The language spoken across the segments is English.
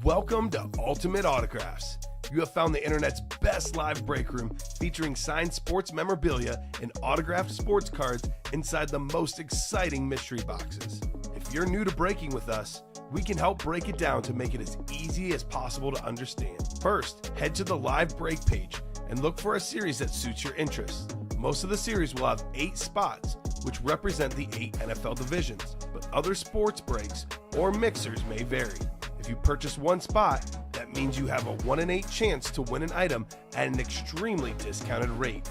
Welcome to Ultimate Autographs. You have found the internet's best live break room featuring signed sports memorabilia and autographed sports cards inside the most exciting mystery boxes. If you're new to breaking with us, we can help break it down to make it as easy as possible to understand. First, head to the live break page and look for a series that suits your interests. Most of the series will have 8 spots, which represent the 8 NFL divisions, but other sports breaks or mixers may vary. If you purchase one spot, that means you have a 1 in 8 chance to win an item at an extremely discounted rate.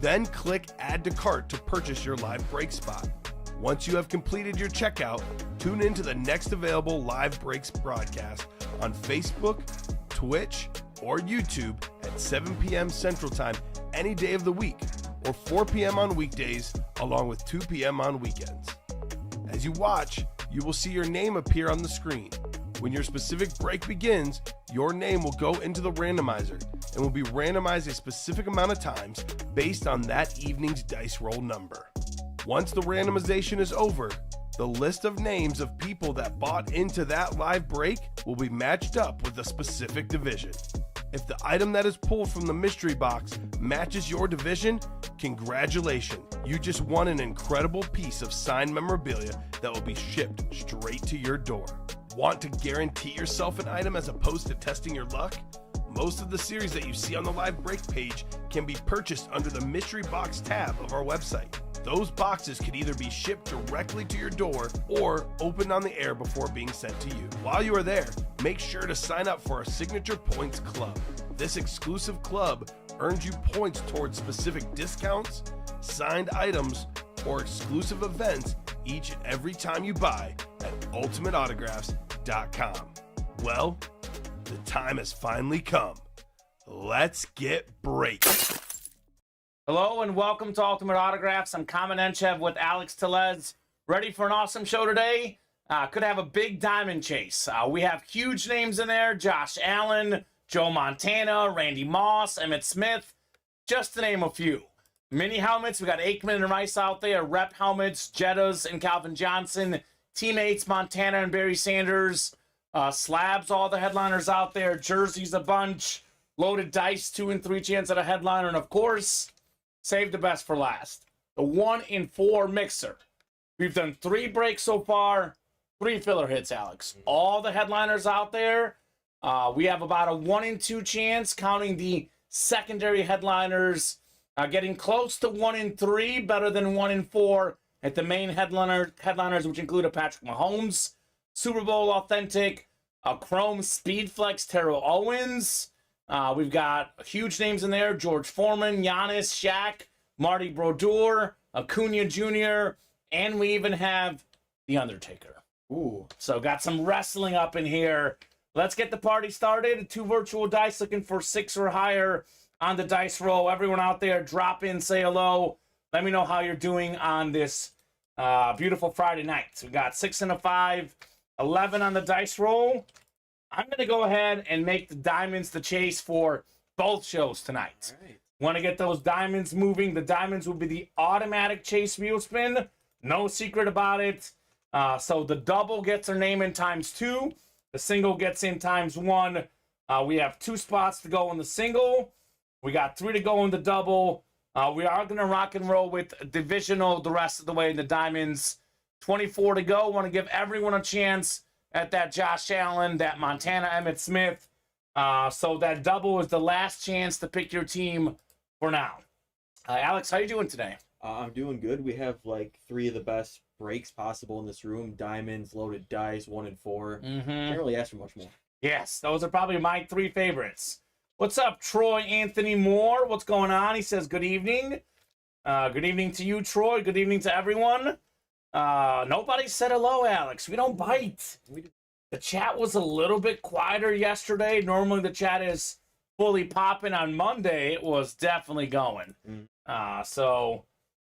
Then click Add to Cart to purchase your live break spot. Once you have completed your checkout, tune in to the next available live breaks broadcast on Facebook, Twitch, or YouTube at 7 p.m. Central Time any day of the week, or 4 p.m. on weekdays, along with 2 p.m. on weekends. As you watch, you will see your name appear on the screen. When your specific break begins, your name will go into the randomizer and will be randomized a specific amount of times based on that evening's dice roll number. Once the randomization is over, the list of names of people that bought into that live break will be matched up with a specific division. If the item that is pulled from the mystery box matches your division, congratulations, you just won an incredible piece of signed memorabilia that will be shipped straight to your door. Want to guarantee yourself an item as opposed to testing your luck? Most of the series that you see on the live break page can be purchased under the mystery box tab of our website. Those boxes could either be shipped directly to your door or opened on the air before being sent to you. While you are there, make sure to sign up for our Signature Points Club. This exclusive club earns you points towards specific discounts, signed items, or exclusive events each and every time you buy at ultimateautographs.com. Well, the time has finally come. Let's get breaking. Hello and welcome to Ultimate Autographs. I'm Kamen Entchev with Alex Tellez. Ready for an awesome show today? Could have a big diamond chase. We have huge names in there. Josh Allen, Joe Montana, Randy Moss, Emmitt Smith, just to name a few. Mini helmets, we got Aikman and Rice out there. Rep helmets, Jettas and Calvin Johnson. Teammates, Montana and Barry Sanders. Slabs, all the headliners out there. Jerseys, a bunch. Loaded dice, 2 and 3 chance at a headliner. And of course, save the best for last. The 1 in 4 mixer. We've done 3 breaks so far. 3 filler hits, Alex. All the headliners out there. We have about a 1 in 2 chance, counting the secondary headliners. Getting close to 1 in 3, better than 1 in 4 at the main headliners, which include a Patrick Mahomes, Super Bowl authentic, a Chrome Speedflex Terrell Owens. We've got huge names in there: George Foreman, Giannis, Shaq, Marty Brodeur, Acuna Jr., and we even have The Undertaker. Ooh. So got some wrestling up in here. Let's get the party started. 2 virtual dice looking for 6 or higher on the dice roll. Everyone out there, drop in, say hello. Let me know how you're doing on this beautiful Friday night. So we got 6 and a 5, 11 on the dice roll. I'm going to go ahead and make the diamonds the chase for both shows tonight. All right. Want to get those diamonds moving. The diamonds will be the automatic chase wheel spin. No secret about it. So the double gets their name in ×2. The single gets in ×1. We have 2 spots to go in the single. We got 3 to go in the double. We are going to rock and roll with divisional the rest of the way in the diamonds. 24 to go. Want to give everyone a chance at that Josh Allen, that Montana Emmitt Smith. So that double is the last chance to pick your team for now. Alex, how you doing today? I'm doing good. We have like 3 of the best breaks possible in this room. Diamonds, loaded dice, 1 and 4. Can't really ask for much more. Yes, those are probably my 3 favorites. What's up, Troy Anthony Moore? What's going on? He says, good evening. Good evening to you, Troy. Good evening to everyone. Nobody said hello, Alex. We don't bite. The chat was a little bit quieter yesterday. Normally the chat is fully popping. On Monday, it was definitely going. So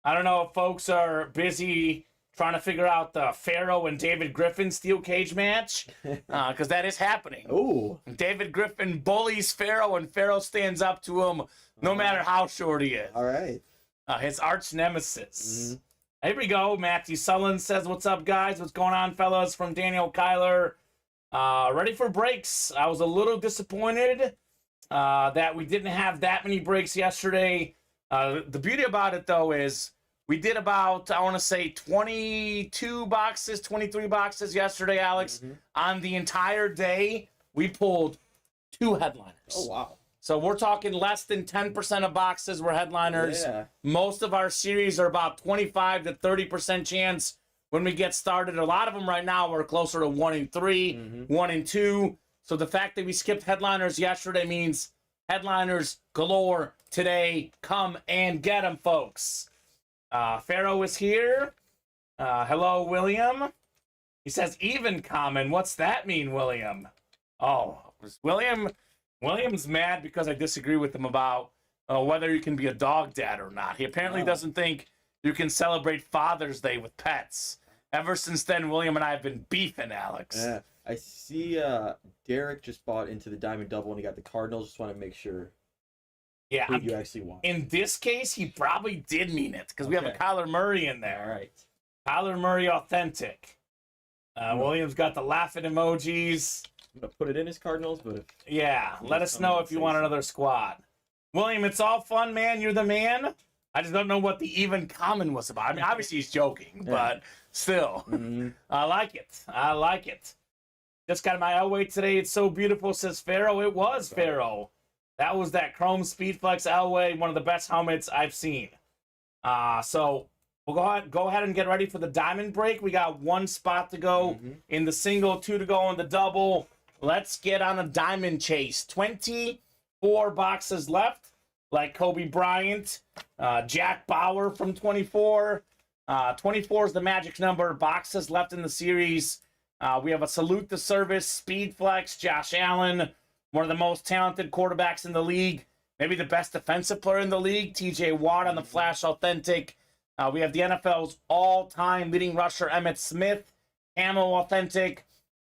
I don't know if folks are busy trying to figure out the Pharaoh and David Griffin steel cage match, because that is happening. Ooh. David Griffin bullies Pharaoh, and Pharaoh stands up to him no matter how short he is. All right. His arch nemesis. Here we go. Matthew Sullen says, what's up, guys? What's going on, fellas? From Daniel Kyler. Ready for breaks. I was a little disappointed that we didn't have that many breaks yesterday. The beauty about it, though, is we did about, I want to say, 22 boxes, 23 boxes yesterday, Alex. On the entire day, we pulled 2 headliners. Oh, wow. So we're talking less than 10% of boxes were headliners. Yeah. Most of our series are about 25 to 30% chance when we get started. A lot of them right now are closer to 1 in 3, 1 in 2. So the fact that we skipped headliners yesterday means headliners galore today. Come and get them, folks. Pharaoh is here. Hello, William. He says even common. What's that mean, William? Oh, William's mad because I disagree with him about whether you can be a dog dad or not. He apparently doesn't think you can celebrate Father's Day with pets. Ever since then, William and I have been beefing, Alex. Yeah. I see Derek just bought into the Diamond Double and he got the Cardinals. Just want to make sure who you actually want. In this case, he probably did mean it because we have a Kyler Murray in there. All right. Kyler Murray authentic. William's got the laughing emojis. I'm going to put it in his Cardinals, but let us know if you want another squad. William, it's all fun, man. You're the man. I just don't know what the even common was about. I mean, obviously he's joking, but still. I like it. Just got my Elway today. It's so beautiful, says Pharaoh. It was Pharaoh. That was that Chrome Speedflex Elway, one of the best helmets I've seen. So we'll go ahead and get ready for the diamond break. We got 1 spot to go in the single, 2 to go in the double. Let's get on a diamond chase. 24 boxes left, like Kobe Bryant, Jack Bauer from 24. 24 is the magic number. Boxes left in the series. We have a salute to service, Speed Flex, Josh Allen, one of the most talented quarterbacks in the league, maybe the best defensive player in the league, TJ Watt on the Flash Authentic. We have the NFL's all-time leading rusher, Emmitt Smith, Ammo Authentic,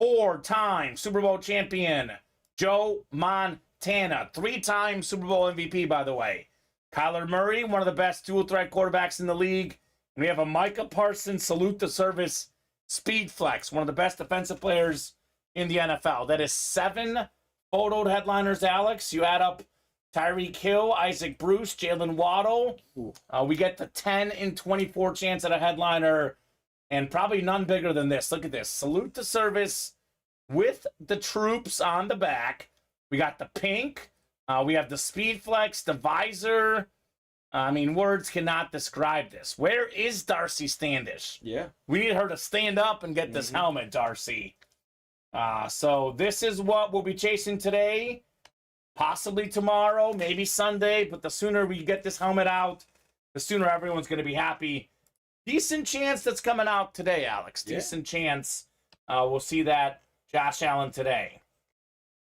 4-time Super Bowl champion, Joe Montana, 3-time Super Bowl MVP, by the way. Kyler Murray, one of the best dual-threat quarterbacks in the league. And we have a Micah Parsons salute to service, Speed Flex, one of the best defensive players in the NFL. That is 7 photoed headliners, Alex. You add up Tyreek Hill, Isaac Bruce, Jalen Waddle. We get the 10 in 24 chance at a headliner, and probably none bigger than this. Look at this. Salute to service with the troops on the back. We got the pink. We have the Speed Flex, the visor. I mean, words cannot describe this. Where is Darcy Standish? Yeah. We need her to stand up and get this helmet, Darcy. So this is what we'll be chasing today. Possibly tomorrow, maybe Sunday. But the sooner we get this helmet out, the sooner everyone's going to be happy. Decent chance that's coming out today, Alex. Decent chance we'll see that Josh Allen today.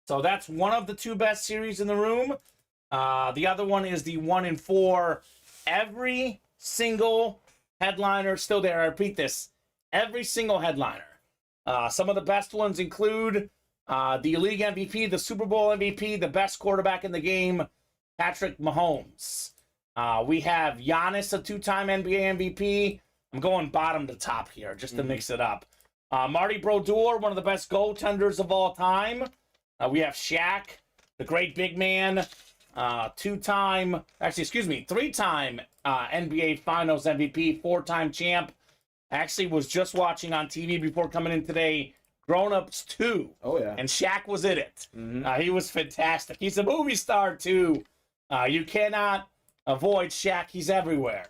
So that's one of the 2 best series in the room. The other one is the 1 in 4. Every single headliner still there. I repeat this. Every single headliner. Some of the best ones include the league MVP, the Super Bowl MVP, the best quarterback in the game, Patrick Mahomes. We have Giannis, a 2-time NBA MVP. I'm going bottom to top here just to mix it up. Marty Brodeur, one of the best goaltenders of all time. We have Shaq, the great big man, 3-time NBA Finals MVP, 4-time champ. Actually was just watching on TV before coming in today, Grown Ups 2. Oh, yeah. And Shaq was in it. He was fantastic. He's a movie star, too. You cannot avoid Shaq. He's everywhere.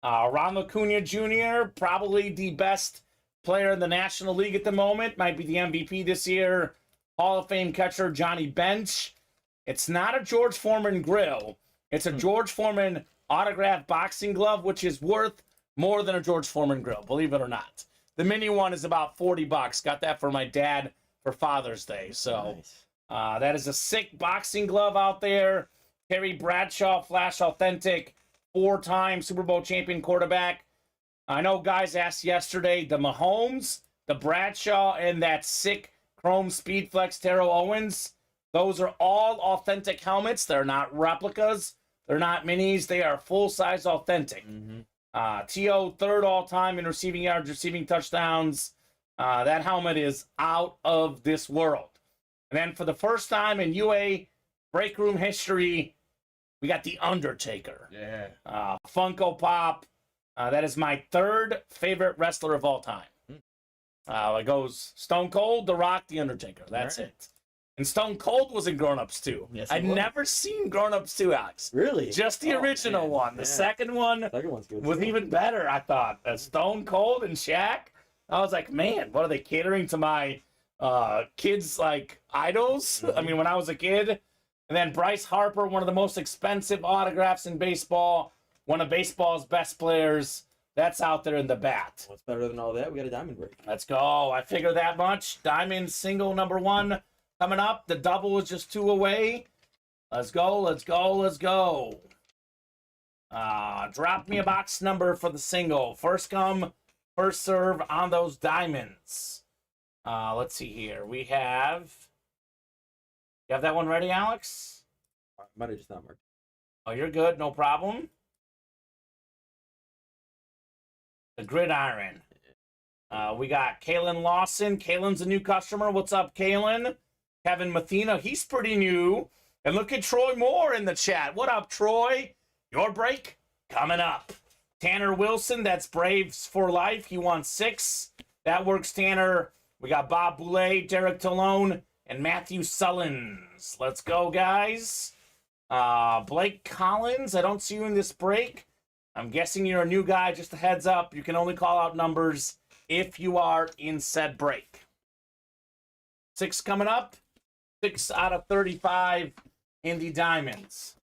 Ronald Acuna Jr., probably the best player in the National League at the moment. Might be the MVP this year. Hall of Fame catcher Johnny Bench. It's not a George Foreman grill. It's a George Foreman autographed boxing glove, which is worth more than a George Foreman grill, believe it or not. The mini one is about $40. Got that for my dad for Father's Day. So that is a sick boxing glove out there. Terry Bradshaw, Flash Authentic, 4-time Super Bowl champion quarterback. I know guys asked yesterday, the Mahomes, the Bradshaw, and that sick Chrome Speedflex Terrell Owens. Those are all authentic helmets. They're not replicas. They're not minis. They are full-size authentic. T.O. 3rd all-time in receiving yards, receiving touchdowns. That helmet is out of this world. And then for the first time in UA break room history, we got The Undertaker. Yeah. Funko Pop. That is my third favorite wrestler of all time. It goes Stone Cold, The Rock, The Undertaker. That's it. And Stone Cold was in Grown Ups 2. Yes, I'd never seen Grown Ups 2, Alex. Really? Just the original one. The second one One's good was even better, I thought. Stone Cold and Shaq. I was like, man, what are they catering to my kids' like idols? I mean, when I was a kid. And then Bryce Harper, one of the most expensive autographs in baseball. One of baseball's best players. That's out there in the bat. What's better than all that? We got a diamond break. Let's go. I figure that much. Diamond single number 1 coming up. The double is just 2 away. Let's go. Let's go. Let's go. Drop me a box number for the single. First come, first serve on those diamonds. Let's see here. We have... You have that one ready, Alex? Might have just not marked. Oh, you're good. No problem. The Gridiron. We got Kalen Lawson. Kalen's a new customer. What's up, Kalen? Kevin Mathena. He's pretty new. And look at Troy Moore in the chat. What up, Troy? Your break coming up. Tanner Wilson. That's Braves for life. He won 6. That works, Tanner. We got Bob Boulay, Derek Talone, and Matthew Sullins. Let's go, guys. Blake Collins. I don't see you in this break. I'm guessing you're a new guy. Just a heads up. You can only call out numbers if you are in said break. 6 coming up. 6 out of 35 in the diamonds.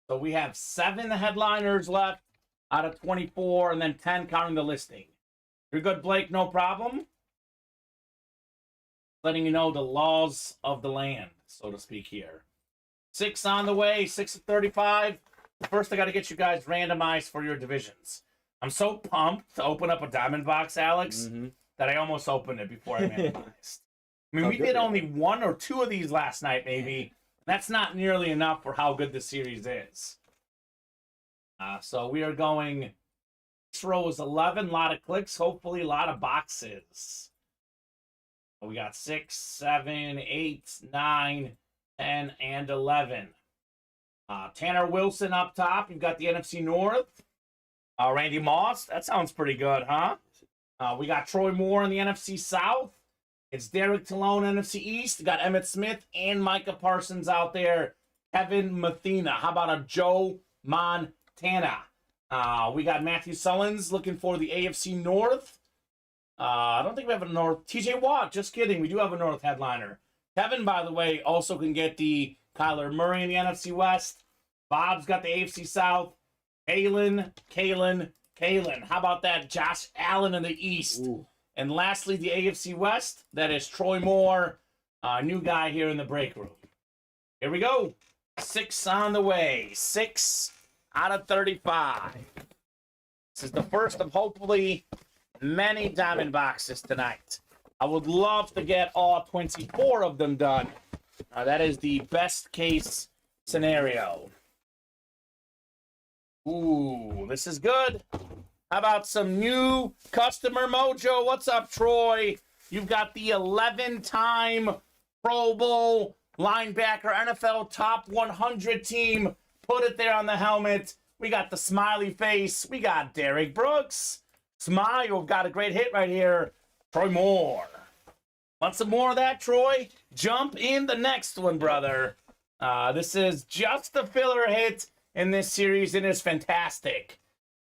So we have 7 headliners left out of 24, and then 10 counting the listing. You're good, Blake. No problem. Letting you know the laws of the land, so to speak here. 6 on the way. 6 of 35. First, I got to get you guys randomized for your divisions. I'm so pumped to open up a diamond box, Alex, that I almost opened it before I randomized. I mean, we did only 1 or 2 of these last night, maybe. That's not nearly enough for how good the series is. So we are going... This row is 11, a lot of clicks, hopefully a lot of boxes. We got 6, 7, 8, 9, 10, and 11. Tanner Wilson up top. You've got the NFC North. Randy Moss. That sounds pretty good, huh? We got Troy Moore in the NFC South. It's Derek Talone, NFC East. We got Emmitt Smith and Micah Parsons out there. Kevin Mathena. How about a Joe Montana? We got Matthew Sullins looking for the AFC North. I don't think we have a North. TJ Watt. Just kidding. We do have a North headliner. Kevin, by the way, also can get the Kyler Murray in the NFC West. Bob's got the AFC South. Kalen. How about that? Josh Allen in the East. Ooh. And lastly, the AFC West. That is Troy Moore, new guy here in the break room. Here we go. 6 on the way. 6 out of 35. This is the first of hopefully many diamond boxes tonight. I would love to get all 24 of them done. That is the best case scenario. Ooh, this is good. How about some new customer mojo? What's up, Troy? You've got the 11-time Pro Bowl linebacker, NFL top 100 team. Put it there on the helmet. We got the smiley face. We got Derek Brooks. Smile, got a great hit right here. Troy Moore. Want some more of that, Troy? Jump in the next one, brother. This is just the filler hit in this series. It is fantastic.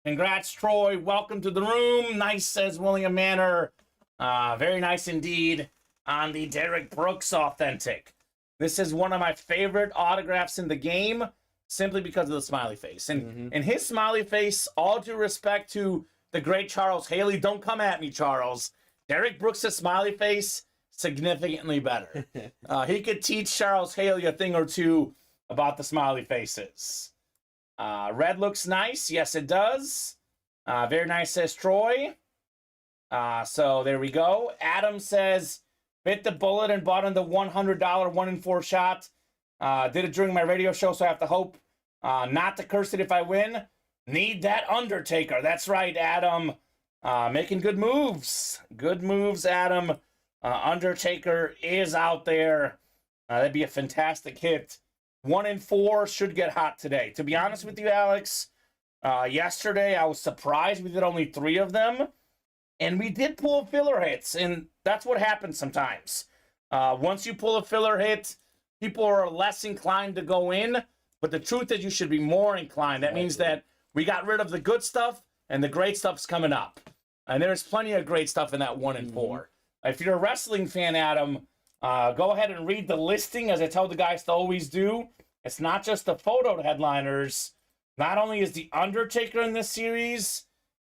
Congrats, Troy. Welcome to the room. Nice, says William Manor. Very nice indeed on the Derek Brooks Authentic. This is one of my favorite autographs in the game, simply because of the smiley face. And his smiley face, all due respect to the great Charles Haley. Don't come at me, Charles. Derek Brooks' smiley face, significantly better. He could teach Charles Haley a thing or two about the smiley faces. Red looks nice. Yes, it does. Very nice, says Troy. So there we go. Adam says, bit the bullet and bought in the $100 1-in-4 shot. Did it during my radio show, so I have to hope not to curse it if I win. Need that Undertaker. That's right, Adam. Making good moves. Good moves, Adam. Undertaker is out there. That'd be a fantastic hit. 1 and 4 should get hot today. To be honest with you, Alex, yesterday I was surprised we did only 3 of them. And we did pull filler hits, and that's what happens sometimes. Once you pull a filler hit, people are less inclined to go in. But the truth is you should be more inclined. That means that we got rid of the good stuff, and the great stuff's coming up. And there's plenty of great stuff in that 1 and 4. If you're a wrestling fan, Adam, go ahead and read the listing, as I tell the guys to always do. It's not just the photo headliners. Not only is The Undertaker in this series,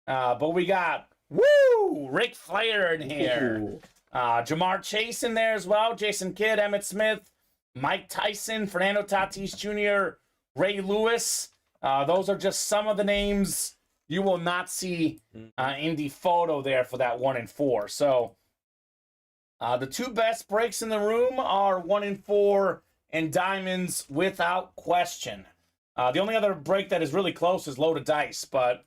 but we got, Ric Flair in here. Jamar Chase in there as well. Jason Kidd, Emmett Smith, Mike Tyson, Fernando Tatis Jr., Ray Lewis. Those are just some of the names you will not see in the photo there for that 1 and 4. So the 2 best breaks in the room are 1 and 4 and diamonds without question. The only other break that is really close is loaded dice, but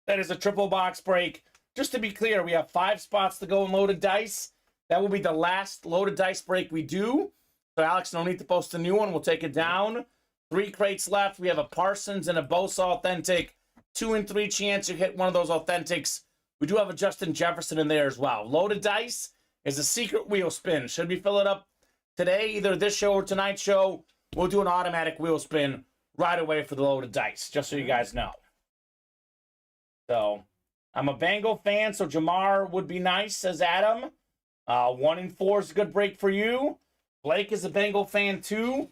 that is a triple box break. Just to be clear, we have 5 spots to go in loaded dice. That will be the last loaded dice break we do. So Alex, no need to post a new one. We'll take it down. 3 crates left. We have a Parsons and a Bosa authentic. 2 and 3 chance you hit one of those authentics. We do have a Justin Jefferson in there as well. Loaded dice is a secret wheel spin. Should we fill it up today, either this show or tonight's show, we'll do an automatic wheel spin right away for the loaded dice, just so you guys know. So, I'm a Bengal fan, so Jamar would be nice, says Adam. 1 and 4 is a good break for you. Blake is a Bengal fan too.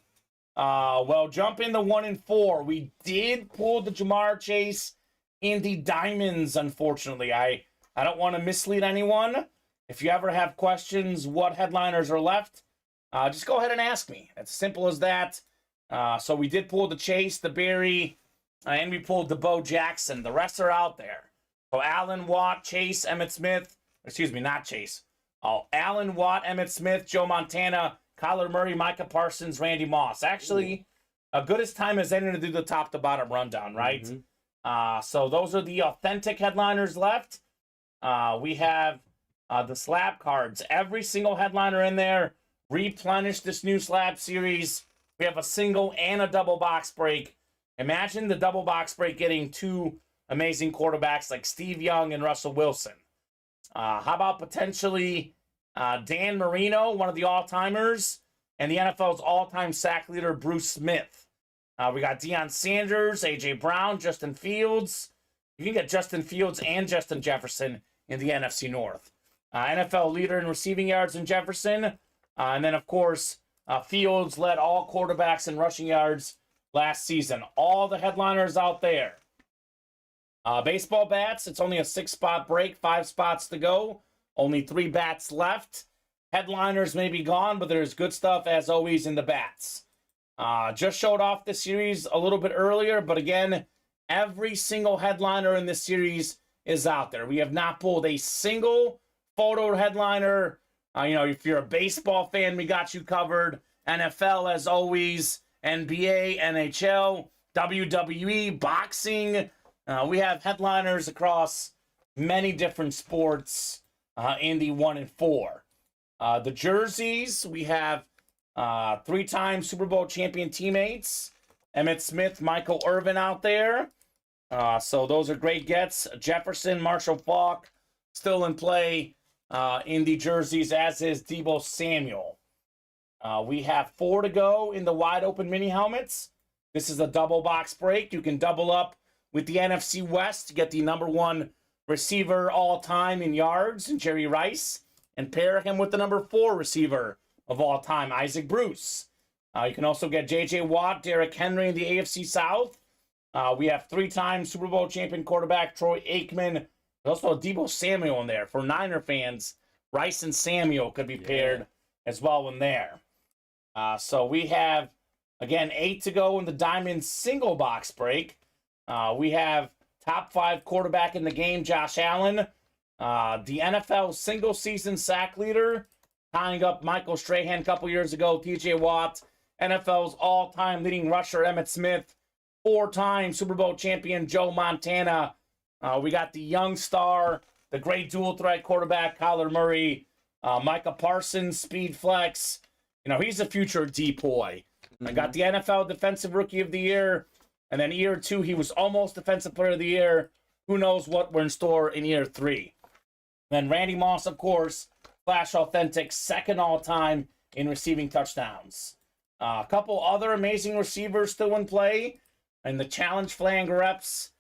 Well, jump in the 1 and 4. We did pull the Jamar Chase in the diamonds, unfortunately. I don't want to mislead anyone. If you ever have questions what headliners are left, just go ahead and ask me. It's as simple as that. So we did pull the Chase, the Barry, and we pulled the Bo Jackson. The rest are out there. So Allen, Watt, Chase, Emmett Smith. Excuse me, not Chase. Allen, Watt, Emmett Smith, Joe Montana, Kyler Murray, Micah Parsons, Randy Moss. Actually, a good as time as any to do the top to bottom rundown, right? So those are the authentic headliners left. We have the slab cards. Every single headliner in there replenished this new slab series. We have a single and a double box break. Imagine the double box break getting 2 amazing quarterbacks like Steve Young and Russell Wilson. How about potentially Dan Marino, one of the all-timers, and the NFL's all-time sack leader, Bruce Smith. We got Deion Sanders, A.J. Brown, Justin Fields. You can get Justin Fields and Justin Jefferson in the NFC North. NFL leader in receiving yards in Jefferson. And then, of course, Fields led all quarterbacks in rushing yards last season. All the headliners out there. Baseball bats, it's only a 6-spot break, 5 spots to go. Only 3 bats left. Headliners may be gone, but there's good stuff, as always, in the bats. Just showed off this series a little bit earlier, but again, every single headliner in this series is out there. We have not pulled a single photo headliner. If you're a baseball fan, we got you covered. NFL, as always. NBA, NHL, WWE, boxing. We have headliners across many different sports in the 1 and 4. The jerseys, we have 3-time Super Bowl champion teammates. Emmett Smith, Michael Irvin out there. So those are great gets. Jefferson, Marshall Faulk still in play in the jerseys, as is Deebo Samuel. We have 4 to go in the wide open mini helmets. This is a double box break. You can double up with the NFC West to get the #1 receiver all time in yards, and Jerry Rice, and pair him with the #4 receiver of all time, Isaac Bruce. You can also get J.J. Watt, Derrick Henry in the AFC South. We have 3-time Super Bowl champion quarterback Troy Aikman. There's also a Deebo Samuel in there. For Niner fans, Rice and Samuel could be paired as well in there. So we have, again, 8 to go in the Diamond single box break. We have top 5 quarterback in the game, Josh Allen. The NFL single season sack leader, tying up Michael Strahan a couple years ago, TJ Watt. NFL's all-time leading rusher, Emmett Smith. 4-time Super Bowl champion, Joe Montana. We got the young star, the great dual threat quarterback, Kyler Murray, Micah Parsons, speed flex. You know, he's the future depoy. I got the NFL Defensive Rookie of the Year, and then year 2, he was almost Defensive Player of the Year. Who knows what we're in store in year 3. Then Randy Moss, of course, Flash Authentic, second all-time in receiving touchdowns. A couple other amazing receivers still in play. In the Challenge Flag reps,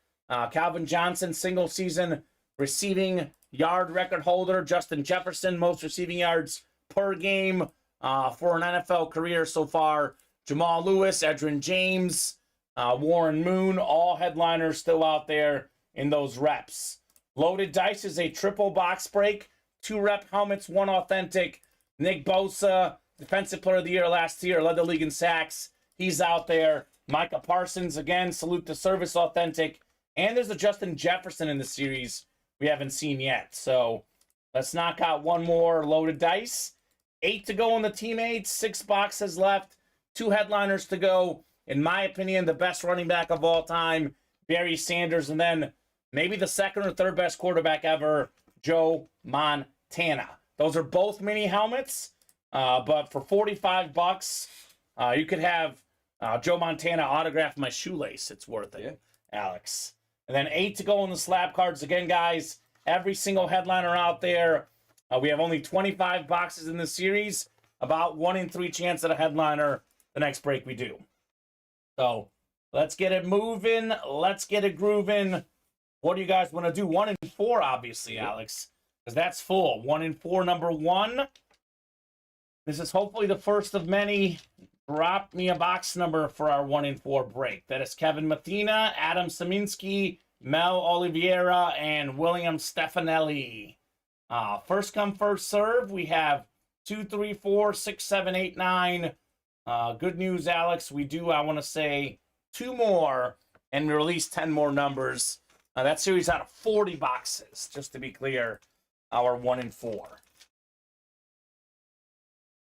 Calvin Johnson, single-season receiving yard record holder. Justin Jefferson, most receiving yards per game for an NFL career so far. Jamal Lewis, Edgerrin James, Warren Moon, all headliners still out there in those reps. Loaded Dice is a triple box break. 2 rep helmets, 1 authentic. Nick Bosa, Defensive Player of the Year last year, led the league in sacks. He's out there. Micah Parsons, again, salute to service authentic. And there's a Justin Jefferson in the series we haven't seen yet. So let's knock out one more Loaded Dice. 8 to go in the teammates, 6 boxes left, 2 headliners to go. In my opinion, the best running back of all time, Barry Sanders, and then maybe the second or third best quarterback ever, Joe Montana. Those are both mini helmets, but for $45, you could have Joe Montana autograph my shoelace. It's worth it, Alex. And then 8 to go in the slab cards. Again, guys, every single headliner out there. We have only 25 boxes in this series. About 1 in 3 chance at a headliner the next break we do. So let's get it moving. Let's get it grooving. What do you guys want to do? 1 in 4, obviously, Alex, because that's full. 1 in 4, number 1. This is hopefully the first of many. Drop me a box number for our 1 in 4 break. That is Kevin Mathina, Adam Saminsky, Mel Oliveira, and William Stefanelli. First come, first serve. We have 2, 3, 4, 6, 7, 8, 9. Good news, Alex. We do, I want to say, 2 more and release 10 more numbers. That series out of 40 boxes, just to be clear, our 1 in 4.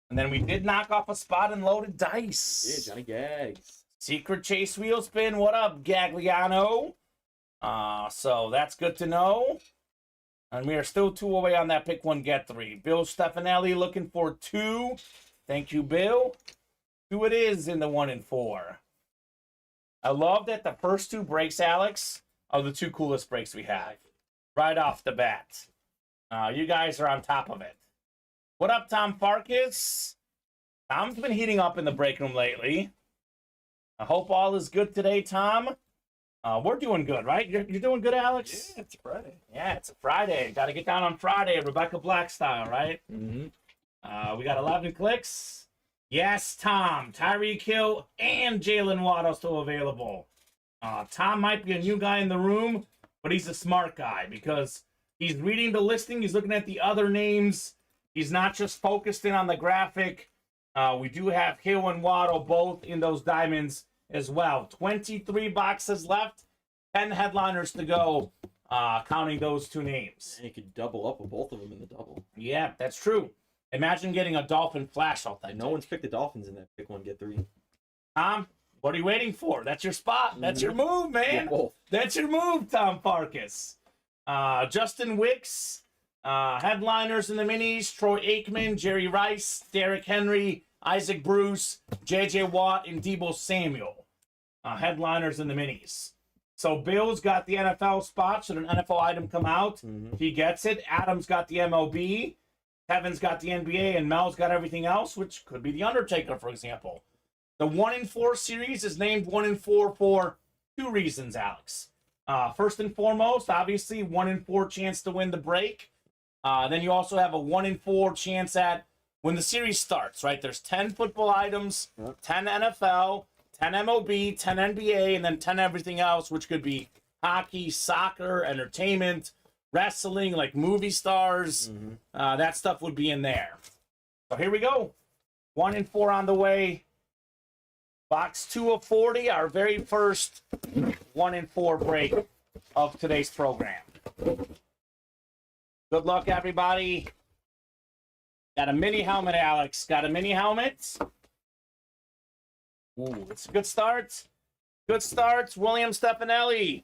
And then we did knock off a spot in Loaded Dice. Yeah, Johnny Gags. Secret Chase Wheel Spin. What up, Gagliano? So that's good to know. And we are still 2 away on that pick 1, get 3. Bill Stefanelli looking for 2. Thank you, Bill. 2 it is in the 1 in 4. I love that the first 2 breaks, Alex, are the 2 coolest breaks we have. Right off the bat. You guys are on top of it. What up, Tom Farkas? Tom's been heating up in the break room lately. I hope all is good today, Tom. We're doing good, right? You're doing good, Alex? Yeah, it's a Friday. Yeah, it's a Friday. Got to get down on Friday, Rebecca Black style, right? Mm-hmm. We got 11 clicks. Yes, Tom. Tyreek Hill and Jalen Waddle still available. Tom might be a new guy in the room, but he's a smart guy because he's reading the listing. He's looking at the other names. He's not just focused in on the graphic. We do have Hill and Waddle both in those diamonds as well. 23 boxes left, 10 headliners to go, counting those 2 names. And you could double up with both of them in the double. Yeah, that's true. Imagine getting a Dolphin Flash authentic. No one's picked the Dolphins in that pick 1, get 3. Tom, what are you waiting for? That's your spot. That's your move, man. Yeah, That's your move, Tom Farkas. Justin Wicks. Headliners in the minis, Troy Aikman, Jerry Rice, Derrick Henry, Isaac Bruce, J.J. Watt, and Deebo Samuel. Headliners in the minis. So Bill's got the NFL spot. Should an NFL item come out, he gets it. Adam's got the MLB. Kevin's got the NBA, and Mel's got everything else, which could be the Undertaker, for example. The 1 in 4 series is named 1 in 4 for 2 reasons, Alex. First and foremost, obviously, 1 in 4 chance to win the break. Then you also have a 1 in 4 chance at when the series starts, right? There's 10 football items, 10 NFL, 10 MLB, 10 NBA, and then 10 everything else, which could be hockey, soccer, entertainment, wrestling, like movie stars. That stuff would be in there. So here we go. 1 in 4 on the way. Box 2 of 40, our very first 1 in 4 break of today's program. Good luck, everybody. Got a mini helmet, Alex. Got a mini helmet. Ooh, it's a good start. Good starts. William Stefanelli.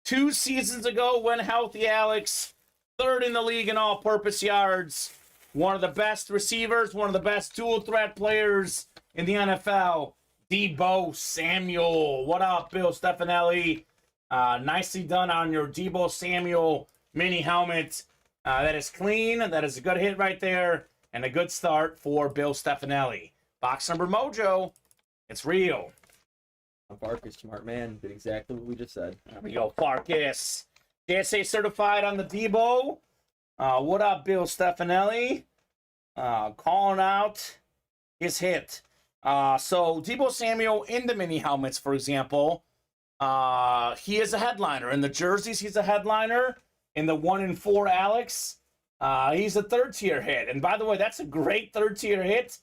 2 seasons ago, when healthy, Alex, 3rd in the league in all-purpose yards. One of the best receivers, one of the best dual-threat players in the NFL. Deebo Samuel. What up, Bill Stefanelli? Nicely done on your Deebo Samuel mini helmet. That is clean. That is a good hit right there. And a good start for Bill Stefanelli. Box number mojo. It's real. Farkas, smart man, did exactly what we just said. There we go, Farkas. JSA certified on the Deebo. What up, Bill Stefanelli? Calling out his hit. So Deebo Samuel in the mini helmets, for example, he is a headliner. In the jerseys, he's a headliner. In the 1 and 4, Alex, he's a 3rd-tier hit. And by the way, that's a great 3rd-tier hit.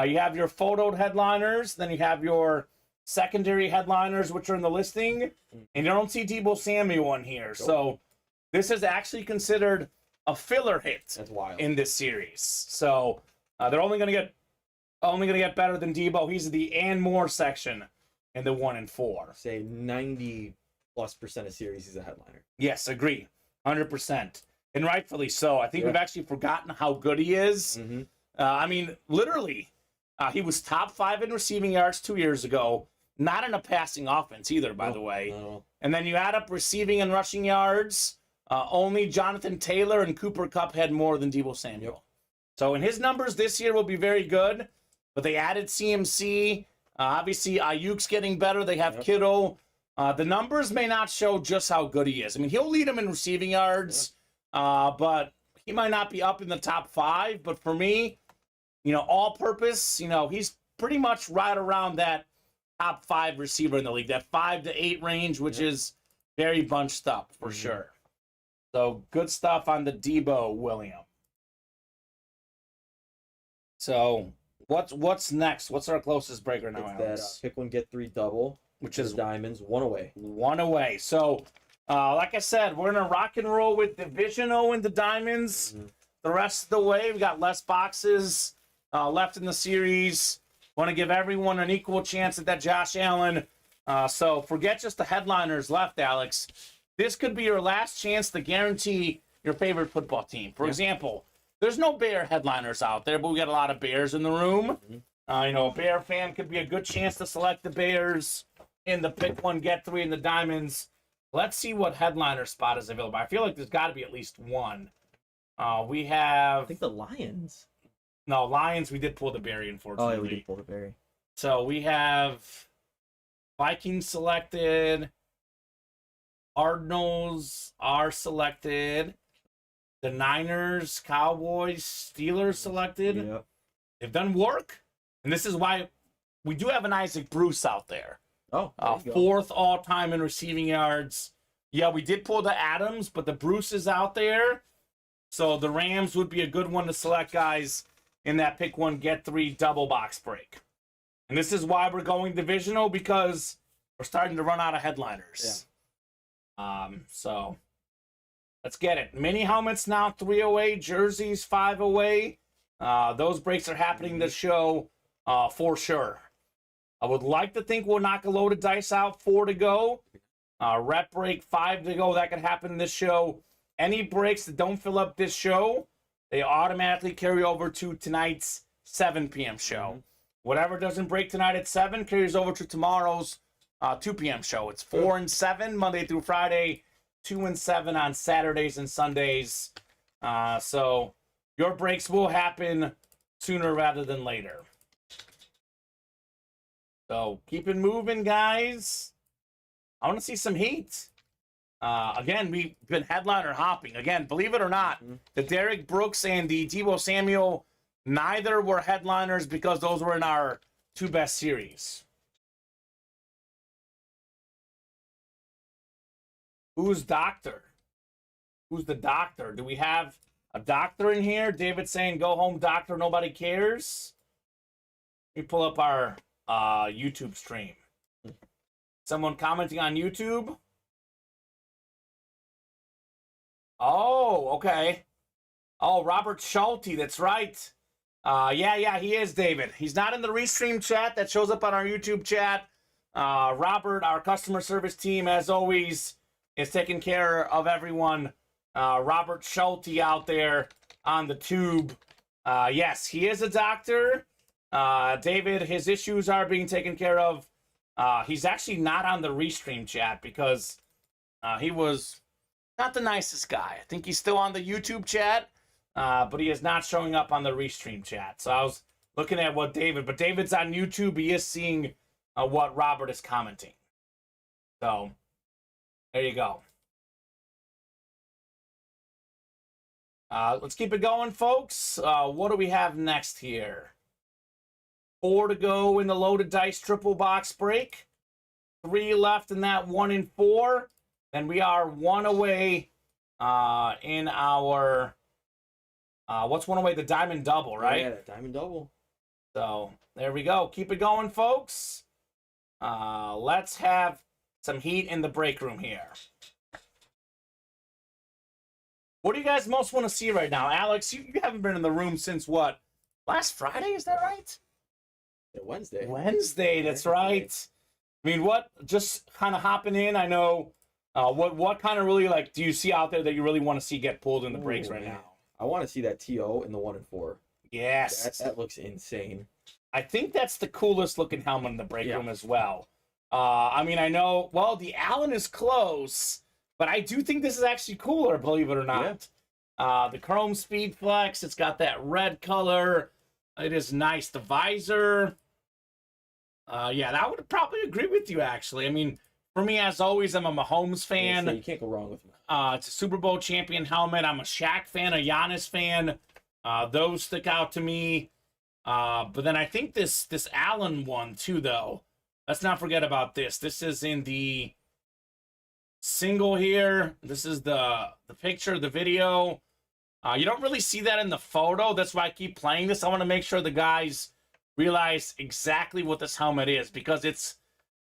You have your photoed headliners, then you have your secondary headliners, which are in the listing, and you don't see Deebo Samuel in here. Nope. So this is actually considered a filler hit. That's wild. In this series. So they're only gonna get better than Deebo. He's the and more section in the 1 and 4. Say 90+% of series he's a headliner. Yes, agree, 100%, and rightfully so. I think we've actually forgotten how good he is. Mm-hmm. I mean, literally, he was top 5 in receiving yards 2 years ago. Not in a passing offense either, by the way. No. And then you add up receiving and rushing yards. Only Jonathan Taylor and Cooper Kupp had more than Deebo Samuel. Yep. So in his numbers this year will be very good. But they added CMC. Obviously, Ayuk's getting better. They have Kittle. The numbers may not show just how good he is. I mean, he'll lead them in receiving yards. But he might not be up in the top 5. But for me, all-purpose, he's pretty much right around that top 5 receiver in the league, that 5 to 8 range, which is very bunched up for sure. So good stuff on the Deebo, William. So what's next? What's our closest breaker now, Alex? That pick 1, get 3 double, which is diamonds, 1 away. 1 away. So like I said, we're gonna rock and roll with divisional into diamonds. The rest of the way, we got less boxes left in the series. Want to give everyone an equal chance at that Josh Allen. So forget just the headliners left, Alex. This could be your last chance to guarantee your favorite football team. For example, there's no Bear headliners out there, but we got a lot of Bears in the room. A Bear fan could be a good chance to select the Bears in the pick 1, get 3 in the diamonds. Let's see what headliner spot is available. I feel like there's got to be at least one. We have... I think the Lions. No, Lions, we did pull the berry, unfortunately. Oh, yeah, we did pull the berry. So we have Vikings selected. Cardinals are selected. The Niners, Cowboys, Steelers selected. Yep. They've done work. And this is why we do have an Isaac Bruce out there. Oh, 4th all-time in receiving yards. Yeah, we did pull the Adams, but the Bruce is out there. So the Rams would be a good one to select, guys, in that pick 1, get 3 double box break. And this is why we're going divisional, because we're starting to run out of headliners. So let's get it. Mini helmets now 3 away, jerseys 5 away. Those breaks are happening this show for sure. I would like to think we'll knock a load of dice out, 4 to go. Rep break 5 to go. That could happen this show. Any breaks that don't fill up this show, they automatically carry over to tonight's 7 p.m. show. Whatever doesn't break tonight at 7 carries over to tomorrow's 2 p.m. show. It's 4 and 7 Monday through Friday, 2 and 7 on Saturdays and Sundays. So your breaks will happen sooner rather than later. So keep it moving, guys. I want to see some heat. Again, we've been headliner hopping. Again, believe it or not, the Derek Brooks and the Deebo Samuel, neither were headliners because those were in our 2 best series. Who's doctor? Who's the doctor? Do we have a doctor in here? David saying, go home, doctor, nobody cares. Let me pull up our YouTube stream. Someone commenting on YouTube? Oh, okay. Oh, Robert Schulte, that's right. Yeah, he is, David. He's not in the restream chat that shows up on our YouTube chat. Robert, our customer service team, as always, is taking care of everyone. Robert Schulte out there on the tube. Yes, he is a doctor. David, his issues are being taken care of. He's actually not on the Restream chat because he was not the nicest guy. I think he's still on the YouTube chat, but he is not showing up on the Restream chat. So I was looking at what but David's on YouTube. He is seeing what Robert is commenting. So there you go. Let's keep it going, folks. What do we have next here? 4 to go in the loaded dice triple box break. 3 left in that 1 in 4. And we are 1 away in our... what's 1 away? The diamond double, right? Yeah, diamond double. So there we go. Keep it going, folks. Let's have some heat in the break room here. What do you guys most want to see right now? Alex, you haven't been in the room since what? Last Friday, is that right? Yeah, Wednesday. Wednesday, that's right. I mean, what, just kind of hopping in, I know, what kind of really, like, do you see out there that you really want to see get pulled in the breaks right now? I want to see that TO in the 1 in 4. Yes. That looks insane. I think that's the coolest looking helmet in the break room as well. I mean, I know, well, the Allen is close, but I do think this is actually cooler, believe it or not. Yeah. The Chrome Speed Flex, it's got that red color. It is nice. The visor. Yeah, I would probably agree with you, actually. I mean, for me, as always, I'm a Mahomes fan. Yeah, so you can't go wrong with me. It's a Super Bowl champion helmet. I'm a Shaq fan, a Giannis fan. Those stick out to me. But then I think this Allen one, too, though. Let's not forget about this. This is in the single here. This is the picture, the video. You don't really see that in the photo. That's why I keep playing this. I want to make sure the guys realize exactly what this helmet is, because it's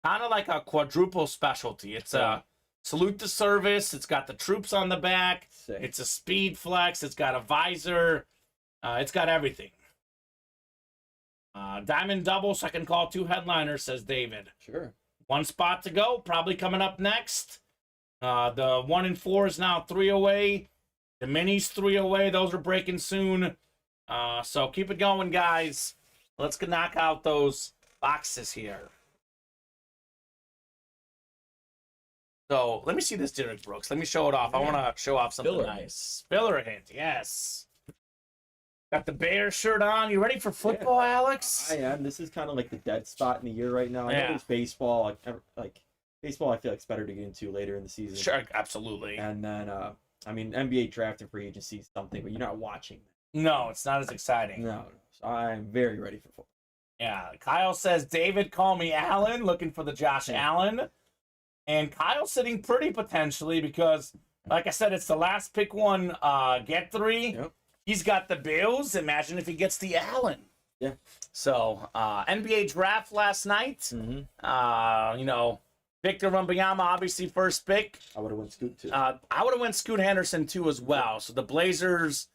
kind of like a quadruple specialty. It's a salute to service. It's got the troops on the back. Sick. It's a speed flex. It's got a visor. It's got everything. Diamond double, so I can call 2 headliners, says David. Sure. 1 spot to go, probably coming up next. The 1 in 4 is now 3 away. The minis 3 away. Those are breaking soon. So keep it going, guys. Let's knock out those boxes here. So let me see this Derek Brooks. Let me show it off. I want to show off something nice. Spiller hint, yes. Got the Bears shirt on. You ready for football, Alex? I am. This is kind of like the dead spot in the year right now. I know there's baseball. Like baseball, I feel like it's better to get into later in the season. Sure, absolutely. And then, I mean, NBA draft and free agency is something, but you're not watching. No, it's not as exciting. No. So I'm very ready for football. Yeah. Kyle says, David, call me Allen. Looking for the Josh Allen. And Kyle's sitting pretty potentially because, like I said, it's the last pick one, get 3. Yep. He's got the Bills. Imagine if he gets the Allen. Yeah. So, NBA draft last night. Mm-hmm. You know, Victor Wembanyama, obviously first pick. I would have went Scoot, too. I would have went Scoot Henderson, too, as well. So the Blazers,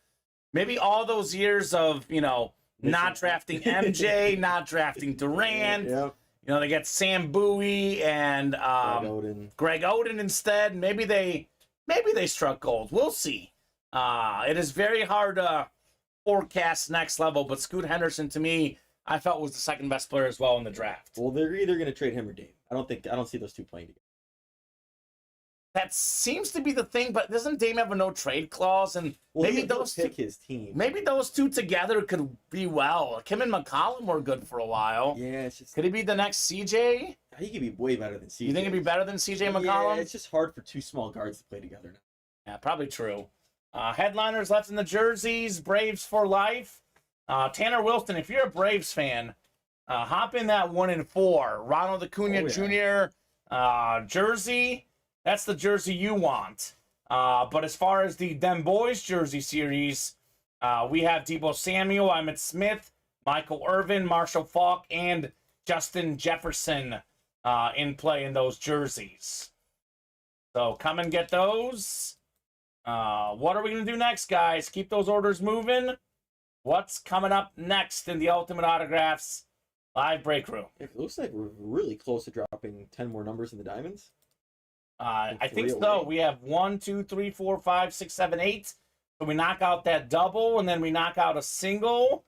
maybe all those years of, you know, not drafting MJ, not drafting Durant. Yep. You know, they get Sam Bowie and Greg Oden instead. Maybe they struck gold. We'll see. It is very hard to forecast next level, but Scoot Henderson, to me, I felt was the second best player as well in the draft. Well, they're either going to trade him or Dame. I don't see those two playing together. That seems to be the thing, but doesn't Dame have a no trade clause? And maybe those pick his team. Maybe those two together could be well. Kim and McCollum were good for a while. Yeah, it's just. Could he be the next CJ? He could be way better than CJ. You think he'd be better than CJ McCollum? Yeah, it's just hard for 2 small guards to play together now. Yeah, probably true. Headliners left in the jerseys. Braves for life. Tanner Wilson, if you're a Braves fan, hop in that 1 in 4. Ronald Acuna Jr. Jersey. That's the jersey you want. But as far as the Dem Boys jersey series, we have Deebo Samuel, Emmitt Smith, Michael Irvin, Marshall Faulk, and Justin Jefferson in play in those jerseys. So come and get those. What are we going to do next, guys? Keep those orders moving. What's coming up next in the Ultimate Autographs live break room? It looks like we're really close to dropping 10 more numbers in the diamonds. I think so. We have 1, 2, 3, 4, 5, 6, 7, 8. So we knock out that double, and then we knock out a single.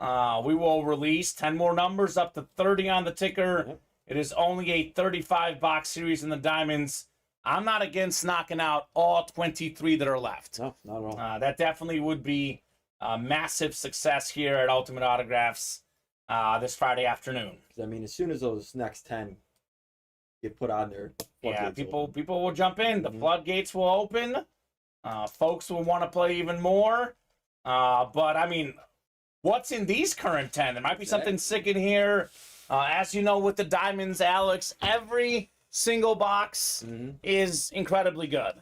We will release 10 more numbers up to 30 on the ticker. Yep. It is only a 35-box series in the diamonds. I'm not against knocking out all 23 that are left. No, not at all. That definitely would be a massive success here at Ultimate Autographs this Friday afternoon. I mean, as soon as those next 10 get put on there, yeah, people will jump in. The floodgates will open. Folks will want to play even more. But, I mean, what's in these current 10? There might be something sick in here. As you know, with the diamonds, Alex, every single box is incredibly good.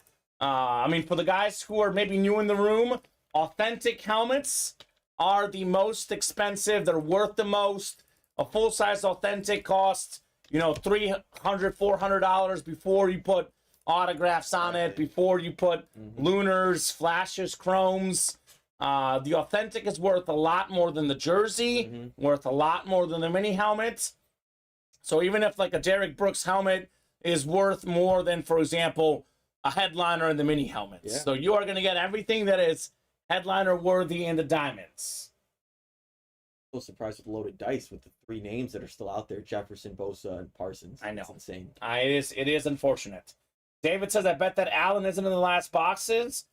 I mean, for the guys who are maybe new in the room, authentic helmets are the most expensive. They're worth the most. A full-size authentic costs, you know, $300, $400 before you put autographs on it, before you put lunars, flashes, chromes. The authentic is worth a lot more than the jersey, worth a lot more than the mini helmet. So even if like a Derek Brooks helmet is worth more than, for example, a headliner in the mini helmets. Yeah. So you are going to get everything that is headliner worthy in the diamonds. I'm so surprised with the loaded dice with the 3 names that are still out there: Jefferson, Bosa, and Parsons. I know. It's insane. It is unfortunate. David says, I bet that Allen isn't in the last boxes.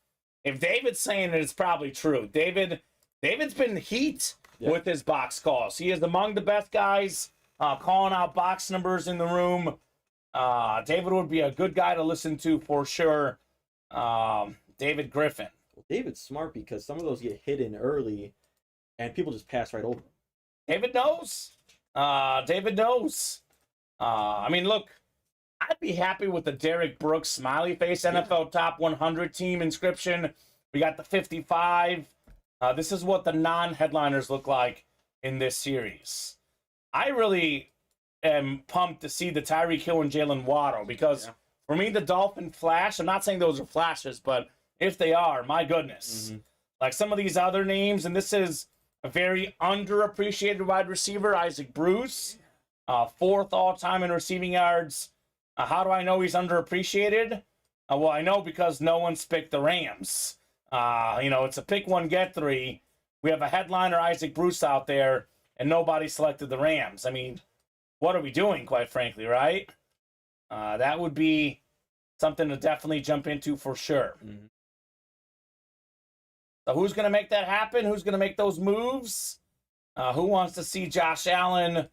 If David's saying it, it's probably true. David's been heat with his box calls. He is among the best guys calling out box numbers in the room. David would be a good guy to listen to for sure. David Griffin. Well, David's smart because some of those get hidden early, and people just pass right over them. David knows. David knows. I mean, look, I'd be happy with the Derek Brooks smiley face NFL Top 100 team inscription. We got the 55. This is what the non-headliners look like in this series. I really am pumped to see the Tyreek Hill and Jalen Waddle because for me, the Dolphin Flash, I'm not saying those are flashes, but if they are, my goodness. Like some of these other names, and this is a very underappreciated wide receiver, Isaac Bruce, 4th all-time in receiving yards. How do I know he's underappreciated? Well, I know because no one's picked the Rams. You know, it's a pick 1, get 3. We have a headliner, Isaac Bruce, out there, and nobody selected the Rams. I mean, what are we doing, quite frankly, right? That would be something to definitely jump into for sure. So who's going to make that happen? Who's going to make those moves? Who wants to see Josh Allen?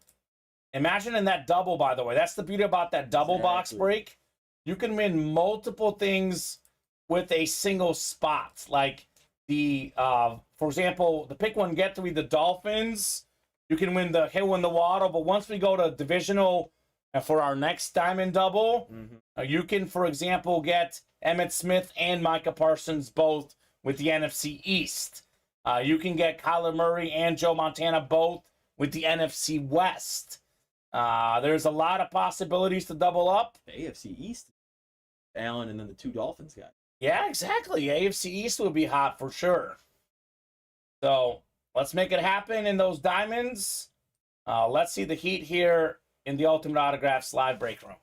Imagine in that double, by the way. That's the beauty about that double box break. You can win multiple things with a single spot. Like the, for example, the pick 1, get 3, the Dolphins. You can win the Hill and the Waddle. But once we go to divisional for our next diamond double, you can, for example, get Emmitt Smith and Micah Parsons both with the NFC East. You can get Kyler Murray and Joe Montana both with the NFC West. There's a lot of possibilities to double up. The AFC East, Allen, and then the 2 Dolphins guys. Yeah, exactly. AFC East would be hot for sure. So let's make it happen in those diamonds. Let's see the heat here in the Ultimate Autographs live break room.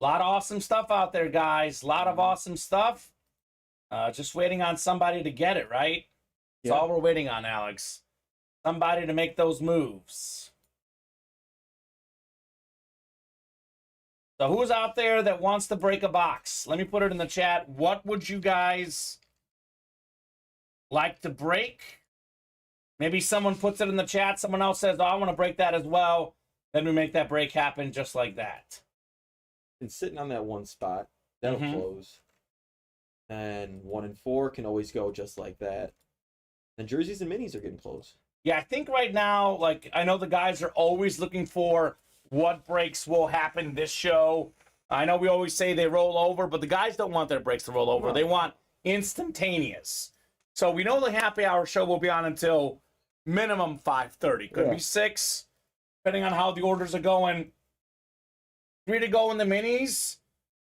A lot of awesome stuff out there, guys. A lot of awesome stuff. Just waiting on somebody to get it, right? That's all we're waiting on, Alex. Somebody to make those moves. So who's out there that wants to break a box? Let me put it in the chat. What would you guys like to break? Maybe someone puts it in the chat. Someone else says, oh, I want to break that as well. Then we make that break happen just like that. And sitting on that one spot, that'll close. And 1 and 4 can always go just like that. And jerseys and minis are getting close. Yeah, I think right now, like, I know the guys are always looking for what breaks will happen this show. I know we always say they roll over, but the guys don't want their breaks to roll over. They want instantaneous. So we know the happy hour show will be on until minimum 5:30. Could be 6, depending on how the orders are going. 3 to go in the minis.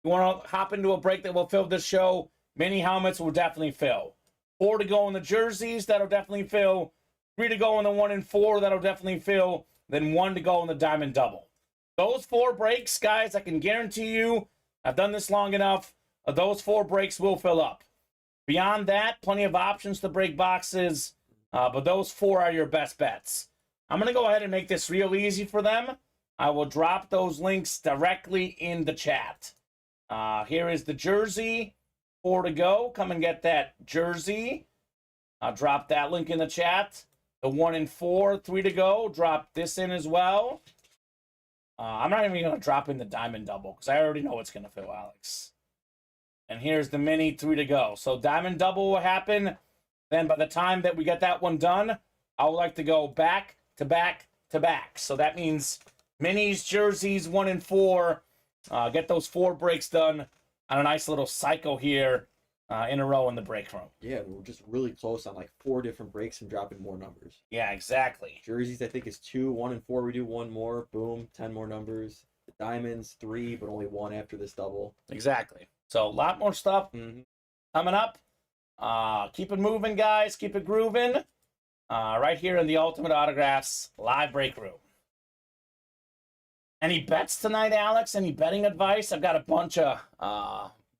You want to hop into a break that will fill this show. Mini helmets will definitely fill. 4 to go in the jerseys. That'll definitely fill. 3 to go in the 1 and 4. That'll definitely fill. Then 1 to go in the diamond double. Those 4 breaks, guys, I can guarantee you, I've done this long enough, those 4 breaks will fill up. Beyond that, plenty of options to break boxes, but those 4 are your best bets. I'm going to go ahead and make this real easy for them. I will drop those links directly in the chat. Here is the jersey, 4 to go. Come and get that jersey. I'll drop that link in the chat. The 1 and 4, 3 to go. Drop this in as well. I'm not even going to drop in the diamond double because I already know what's going to fill, Alex. And here's the mini, 3 to go. So diamond double will happen. Then by the time that we get that one done, I would like to go back to back to back. So that means minis, jerseys, 1 and 4. Get those 4 breaks done on a nice little cycle here in a row in the break room. Yeah, we're just really close on like 4 different breaks and dropping more numbers. Yeah, exactly. Jerseys, I think, is 2. 1 and 4, we do 1 more. Boom, 10 more numbers. The diamonds, 3, but only 1 after this double. Exactly. So a lot more stuff coming up. Keep it moving, guys. Keep it grooving. Right here in the Ultimate Autographs live break room. Any bets tonight, Alex? Any betting advice? I've got a bunch of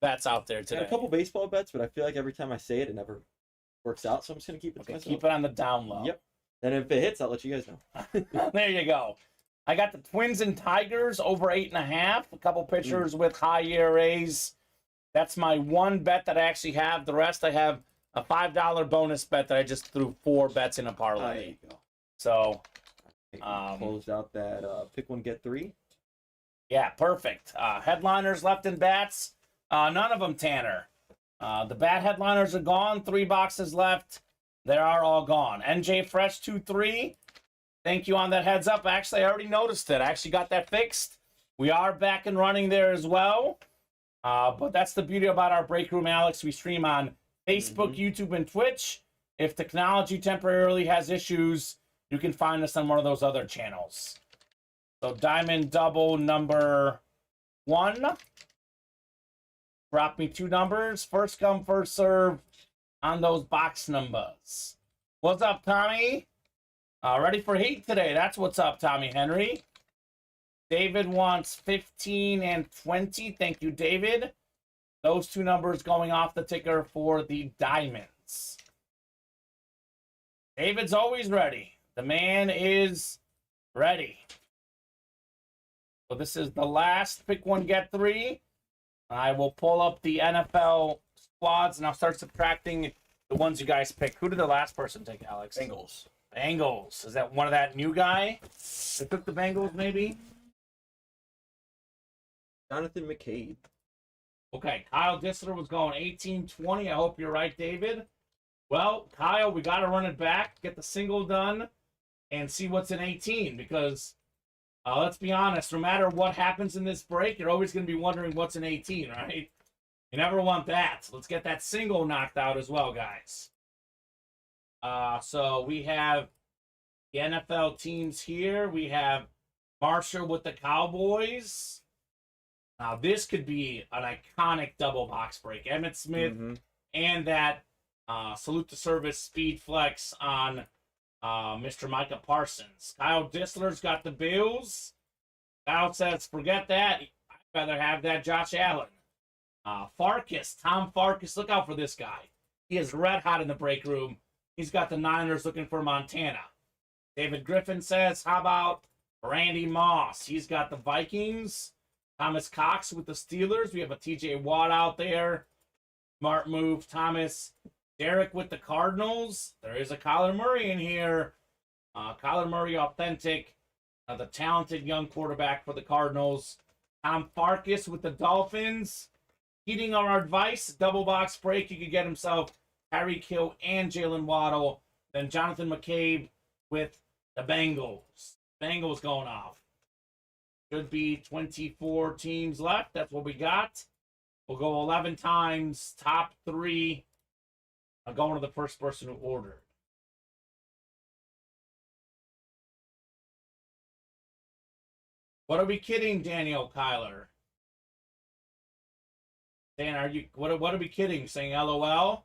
bets out there today. Got a couple baseball bets, but I feel like every time I say it, it never works out. So I'm just gonna keep it to myself. Keep it on the down low. Yep. And if it hits, I'll let you guys know. There you go. I got the Twins and Tigers over 8.5. A couple pitchers with high ERAs. That's my one bet that I actually have. The rest I have a $5 bonus bet that I just threw 4 bets in a parlay. There you go. So closed out that pick 1 get 3. Yeah, perfect. Headliners left in bats. None of them, Tanner. The bat headliners are gone. 3 boxes left. They are all gone. NJ Fresh 2-3. Thank you on that heads up. Actually, I already noticed it. I actually got that fixed. We are back and running there as well. But that's the beauty about our break room, Alex. We stream on Facebook, YouTube, and Twitch. If technology temporarily has issues, you can find us on one of those other channels. So diamond double number 1. Drop me 2 numbers. First come, first serve on those box numbers. What's up, Tommy? Ready for heat today. That's what's up, Tommy Henry. David wants 15 and 20. Thank you, David. Those 2 numbers going off the ticker for the diamonds. David's always ready. The man is ready. So this is the last pick 1, get 3. I will pull up the NFL squads and I'll start subtracting the ones you guys pick. Who did the last person take, Alex? Bengals. Bengals. Is that one of that new guy that took the Bengals, maybe? Jonathan McCabe. Okay, Kyle Dissler was going 18-20. I hope you're right, David. Well, Kyle, we got to run it back, get the single done, and see what's in 18 because let's be honest, no matter what happens in this break, you're always going to be wondering what's in 18, right? You never want that. So let's get that single knocked out as well, guys. So we have the NFL teams here. We have Marshall with the Cowboys. Now, this could be an iconic double box break. Emmitt Smith and that salute to service speed flex on Mr. Micah Parsons. Kyle Dissler's got the Bills. Kyle says, forget that. I'd rather have that Josh Allen. Farkas, Tom Farkas, look out for this guy. He is red hot in the break room. He's got the Niners looking for Montana. David Griffin says, how about Randy Moss? He's got the Vikings. Thomas Cox with the Steelers. We have a TJ Watt out there. Smart move, Thomas. Derek with the Cardinals. There is a Kyler Murray in here. Kyler Murray, authentic. The talented young quarterback for the Cardinals. Tom Farkas with the Dolphins. Heeding our advice, double box break. He could get himself Tyreek Hill and Jalen Waddle. Then Jonathan McCabe with the Bengals. Bengals going off. Should be 24 teams left. That's what we got. We'll go 11 times. Top 3. I'm going to the first person who ordered. What are we kidding, Daniel Kyler? Dan, are you what are we kidding? Saying LOL?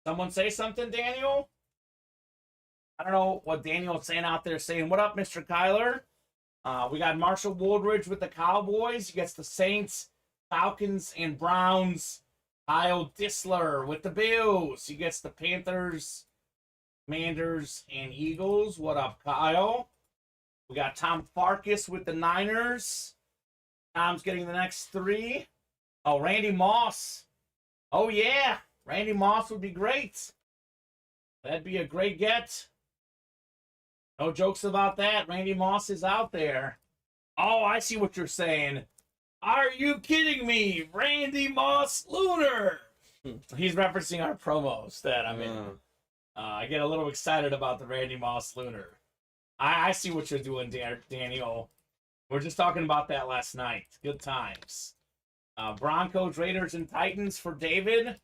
Someone say something, Daniel? I don't know what Daniel's saying out there, saying, what up, Mr. Kyler? We got Marshall Woodridge with the Cowboys. He gets the Saints, Falcons, and Browns. Kyle Disler with the Bills. He gets the Panthers, Commanders, and Eagles. What up, Kyle? We got Tom Farkas with the Niners. Tom's getting the next 3. Oh, Randy Moss. Oh, yeah. Randy Moss would be great. That'd be a great get. No jokes about that. Randy Moss is out there. Oh, I see what you're saying. Are you kidding me? Randy Moss Lunar. He's referencing our promos that I'm in. I get a little excited about the Randy Moss Lunar. I see what you're doing, Daniel. We're just talking about that last night. Good times. Broncos, Raiders, and Titans for David.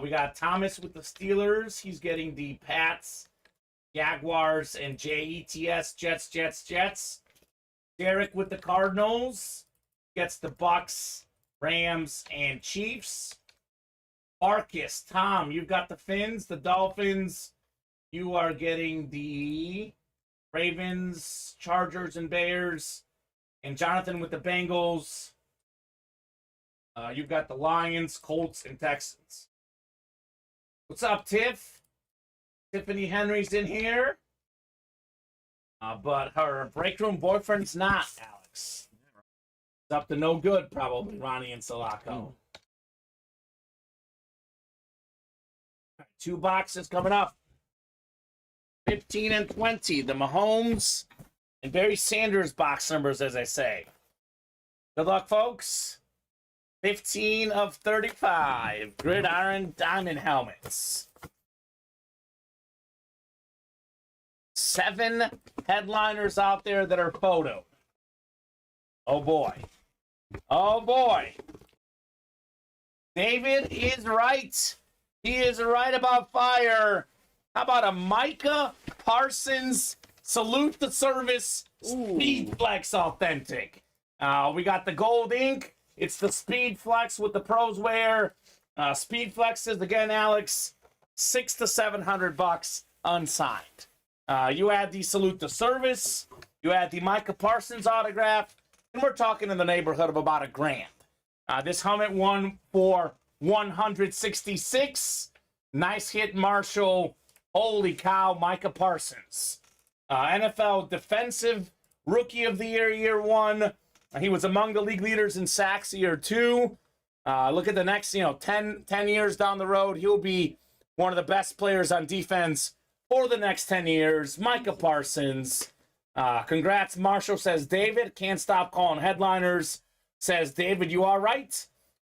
We got Thomas with the Steelers. He's getting the Pats, Jaguars, and Jets, Jets. Derek with the Cardinals gets the Bucks, Rams, and Chiefs. Marcus, Tom, you've got the Finns, the Dolphins. You are getting the Ravens, Chargers, and Bears. And Jonathan with the Bengals. You've got the Lions, Colts, and Texans. What's up, Tiff? Tiffany Henry's in here. But her break room boyfriend's not, Alex. It's up to no good, probably, Ronnie and Sulaco. 2 boxes coming up. 15 and 20. The Mahomes and Barry Sanders box numbers, as I say. Good luck, folks. 15 of 35. Gridiron diamond helmets. 7 headliners out there that are photoed. Oh, boy. Oh, boy. David is right. He is right about fire. How about a Micah Parsons Salute the Service Speed Flex Authentic? We got the gold ink. It's the Speed Flex with the pros wear. Speed Flex is, again, Alex, $600 to $700 unsigned. You add the Salute the Service. You add the Micah Parsons autograph. And we're talking in the neighborhood of about $1,000. This helmet won for $166. Nice hit, Marshall. Holy cow, Micah Parsons. NFL Defensive Rookie of the Year, year 1. He was among the league leaders in sacks year 2. Look at the next, 10 years down the road. He'll be one of the best players on defense for the next 10 years. Micah Parsons. Congrats, Marshall, says David. Can't stop calling headliners. Says David, you are right.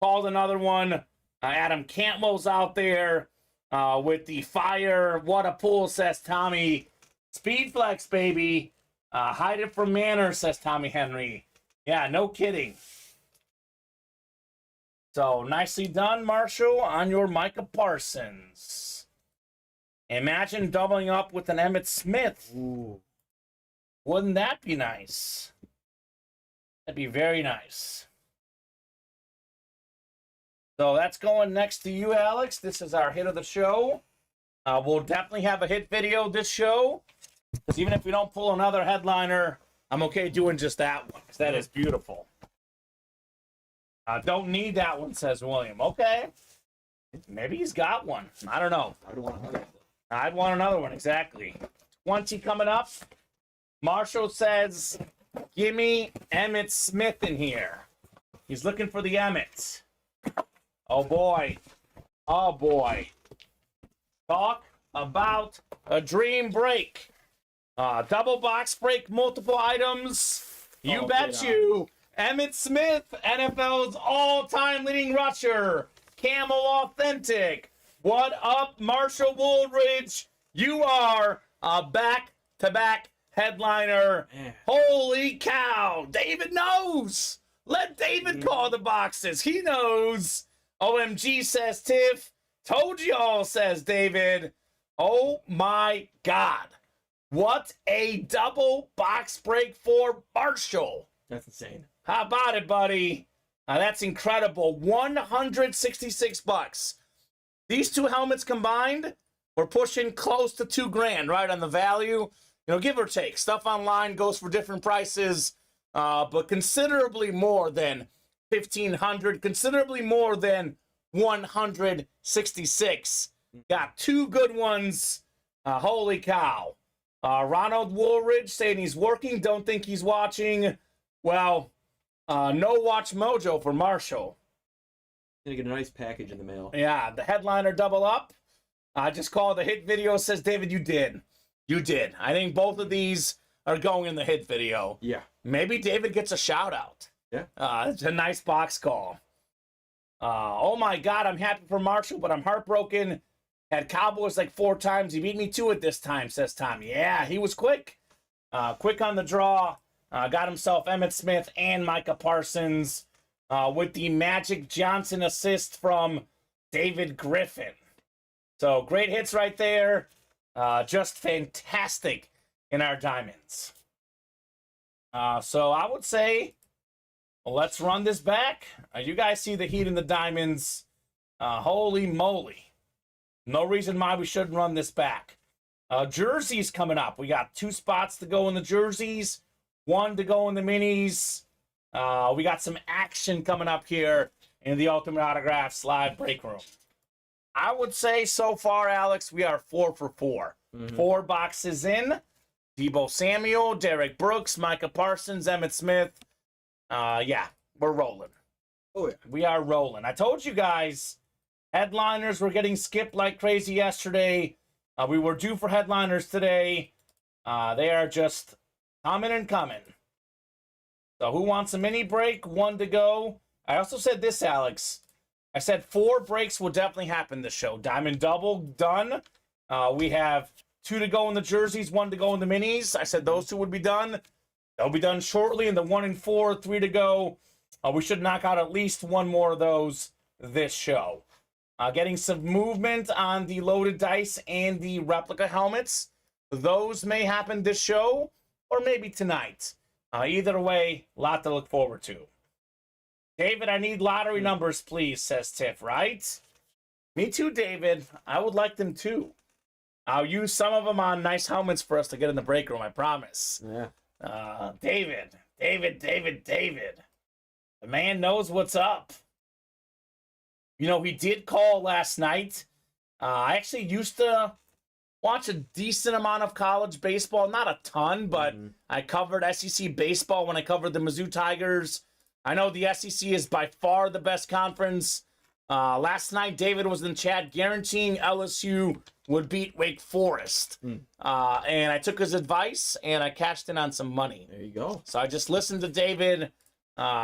Called another one. Adam Cantwell's out there with the fire. What a pull, says Tommy. Speed Flex, baby. Hide it from Manor, says Tommy Henry. Yeah, no kidding. So, nicely done, Marshall, on your Micah Parsons. Imagine doubling up with an Emmitt Smith. Ooh. Wouldn't that be nice? That'd be very nice. So that's going next to you, Alex. This is our hit of the show. We'll definitely have a hit video this show. Because even if we don't pull another headliner, I'm okay doing just that one. Because that is beautiful. Don't need that one, says William. Okay. Maybe he's got one. I don't know. I'd want another one, exactly. 20 coming up. Marshall says, give me Emmitt Smith in here. He's looking for the Emmett. Oh, boy. Oh, boy. Talk about a dream break. Double box break, multiple items. You bet you. Emmitt Smith, NFL's all-time leading rusher. Camel Authentic. What up, Marshall Woolridge? You are a back-to-back headliner. Man. Holy cow. David knows. Let David call the boxes. He knows. OMG, says Tiff. Told you all, says David. Oh, my God. What a double box break for Marshall. That's insane. How about it, buddy? That's incredible. $166. These two helmets combined we're pushing close to $2,000, right, on the value. You know, give or take. Stuff online goes for different prices, but considerably more than $1,500, considerably more than $166. Got two good ones. Holy cow. Ronald Woolridge saying he's working. Don't think he's watching. Well, no watch mojo for Marshall. Gonna get a nice package in the mail. Yeah, the headliner double up. I just called the hit video. Says, David, you did. You did. I think both of these are going in the hit video. Yeah. Maybe David gets a shout out. Yeah. It's a nice box call. Oh my God, I'm happy for Marshall, but I'm heartbroken. Had Cowboys like 4 times. He beat me to it this time, says Tom. Yeah, he was quick. Quick on the draw. Got himself Emmitt Smith and Micah Parsons with the Magic Johnson assist from David Griffin. So great hits right there. Just fantastic in our diamonds. So I would say, well, let's run this back. You guys see the heat in the diamonds. Holy moly. No reason why we shouldn't run this back. Jerseys coming up. We got 2 spots to go in the jerseys, 1 to go in the minis. We got some action coming up here in the Ultimate Autographs live break room. I would say so far, Alex, we are 4 for 4. 4 boxes in. Deebo Samuel, Derek Brooks, Micah Parsons, Emmitt Smith. Yeah, we're rolling. Oh, yeah. We are rolling. I told you guys, headliners were getting skipped like crazy yesterday. We were due for headliners today. They are just coming and coming. So who wants a mini break? 1 to go. I also said this, Alex. I said 4 breaks will definitely happen this show. Diamond double, done. We have 2 to go in the jerseys, 1 to go in the minis. I said those 2 would be done. They'll be done shortly. And the 1 and 4, 3 to go. We should knock out at least 1 more of those this show. Getting some movement on the loaded dice and the replica helmets. Those may happen this show or maybe tonight. Either way, a lot to look forward to. David, I need lottery numbers, please, says Tiff, right? Me too, David. I would like them too. I'll use some of them on nice helmets for us to get in the break room, I promise. Yeah. David. The man knows what's up. You know, he did call last night. I actually used to watch a decent amount of college baseball. Not a ton, but I covered SEC baseball when I covered the Mizzou Tigers. I know the SEC is by far the best conference. Last night, David was in chat guaranteeing LSU would beat Wake Forest. And I took his advice, and I cashed in on some money. There you go. So I just listened to David.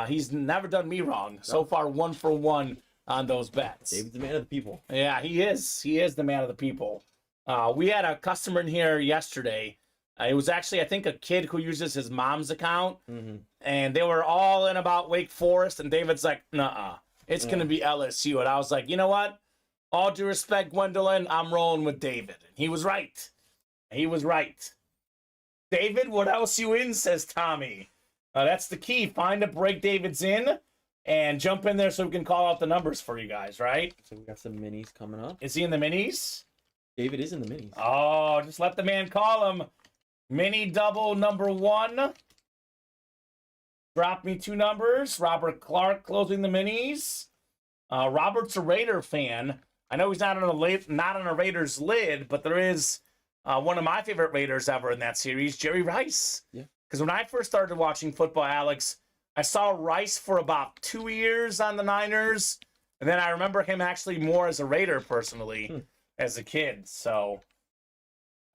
He's never done me wrong. So far, 1 for 1 on those bets. David's the man of the people. Yeah, he is. He is the man of the people. We had a customer in here yesterday. It was actually, I think, a kid who uses his mom's account. And they were all in about Wake Forest. And David's like, nuh-uh. It's going to be LSU. And I was like, you know what? All due respect, Gwendolyn, I'm rolling with David. And he was right. He was right. David, what else you in, says Tommy. That's the key. Find a break David's in and jump in there so we can call out the numbers for you guys, right? So we got some minis coming up. Is he in the minis? David is in the minis. Oh, just let the man call him. Mini double number 1. Drop me 2 numbers. Robert Clark closing the minis. Robert's a Raider fan. I know he's not on a Raiders lid, but there is one of my favorite Raiders ever in that series, Jerry Rice. Yeah. Because when I first started watching football, Alex, I saw Rice for about 2 years on the Niners, and then I remember him actually more as a Raider personally as a kid. So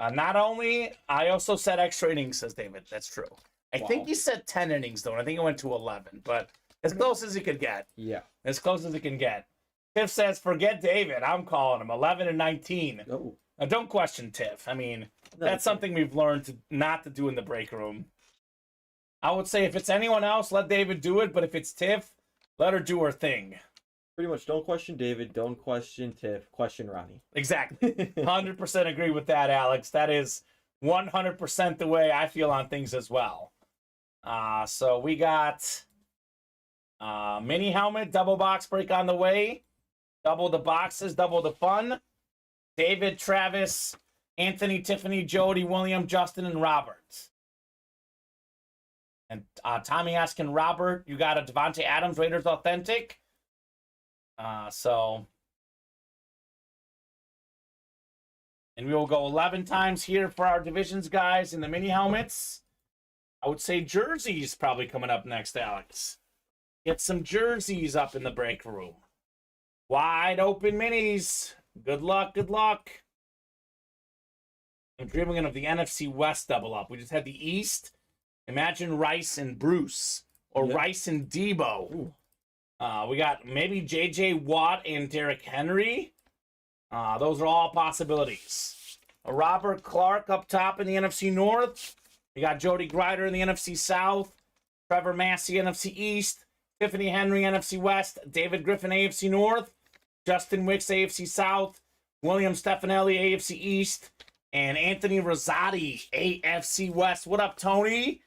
not only, I also said extra innings, says David. That's true. I think he said 10 innings, though, and I think it went to 11, but as close as he could get. Yeah. As close as he can get. Tiff says, forget David. I'm calling him 11 and 19. Oh. Now, don't question Tiff. I mean, that's something we've learned not to do in the break room. I would say if it's anyone else, let David do it, but if it's Tiff, let her do her thing. Pretty much, don't question David, don't question Tiff, question Ronnie. Exactly. 100% agree with that, Alex. That is 100% the way I feel on things as well. So we got mini helmet, double box break on the way. Double the boxes, double the fun. David, Travis, Anthony, Tiffany, Jody, William, Justin, and Robert. And Tommy asking Robert, you got a Devontae Adams Raiders Authentic? And we will go 11 times here for our divisions, guys, in the mini helmets. I would say jerseys probably coming up next, Alex. Get some jerseys up in the break room. Wide open minis. Good luck, good luck. I'm dreaming of the NFC West double up. We just had the East. Imagine Rice and Bruce. Or Rice and Debo. We got maybe J.J. Watt and Derrick Henry. Those are all possibilities. Robert Clark up top in the NFC North. We got Jody Grider in the NFC South. Trevor Massey, NFC East. Tiffany Henry, NFC West. David Griffin, AFC North. Justin Wicks, AFC South. William Stefanelli, AFC East. And Anthony Rosati, AFC West. What up, Tony?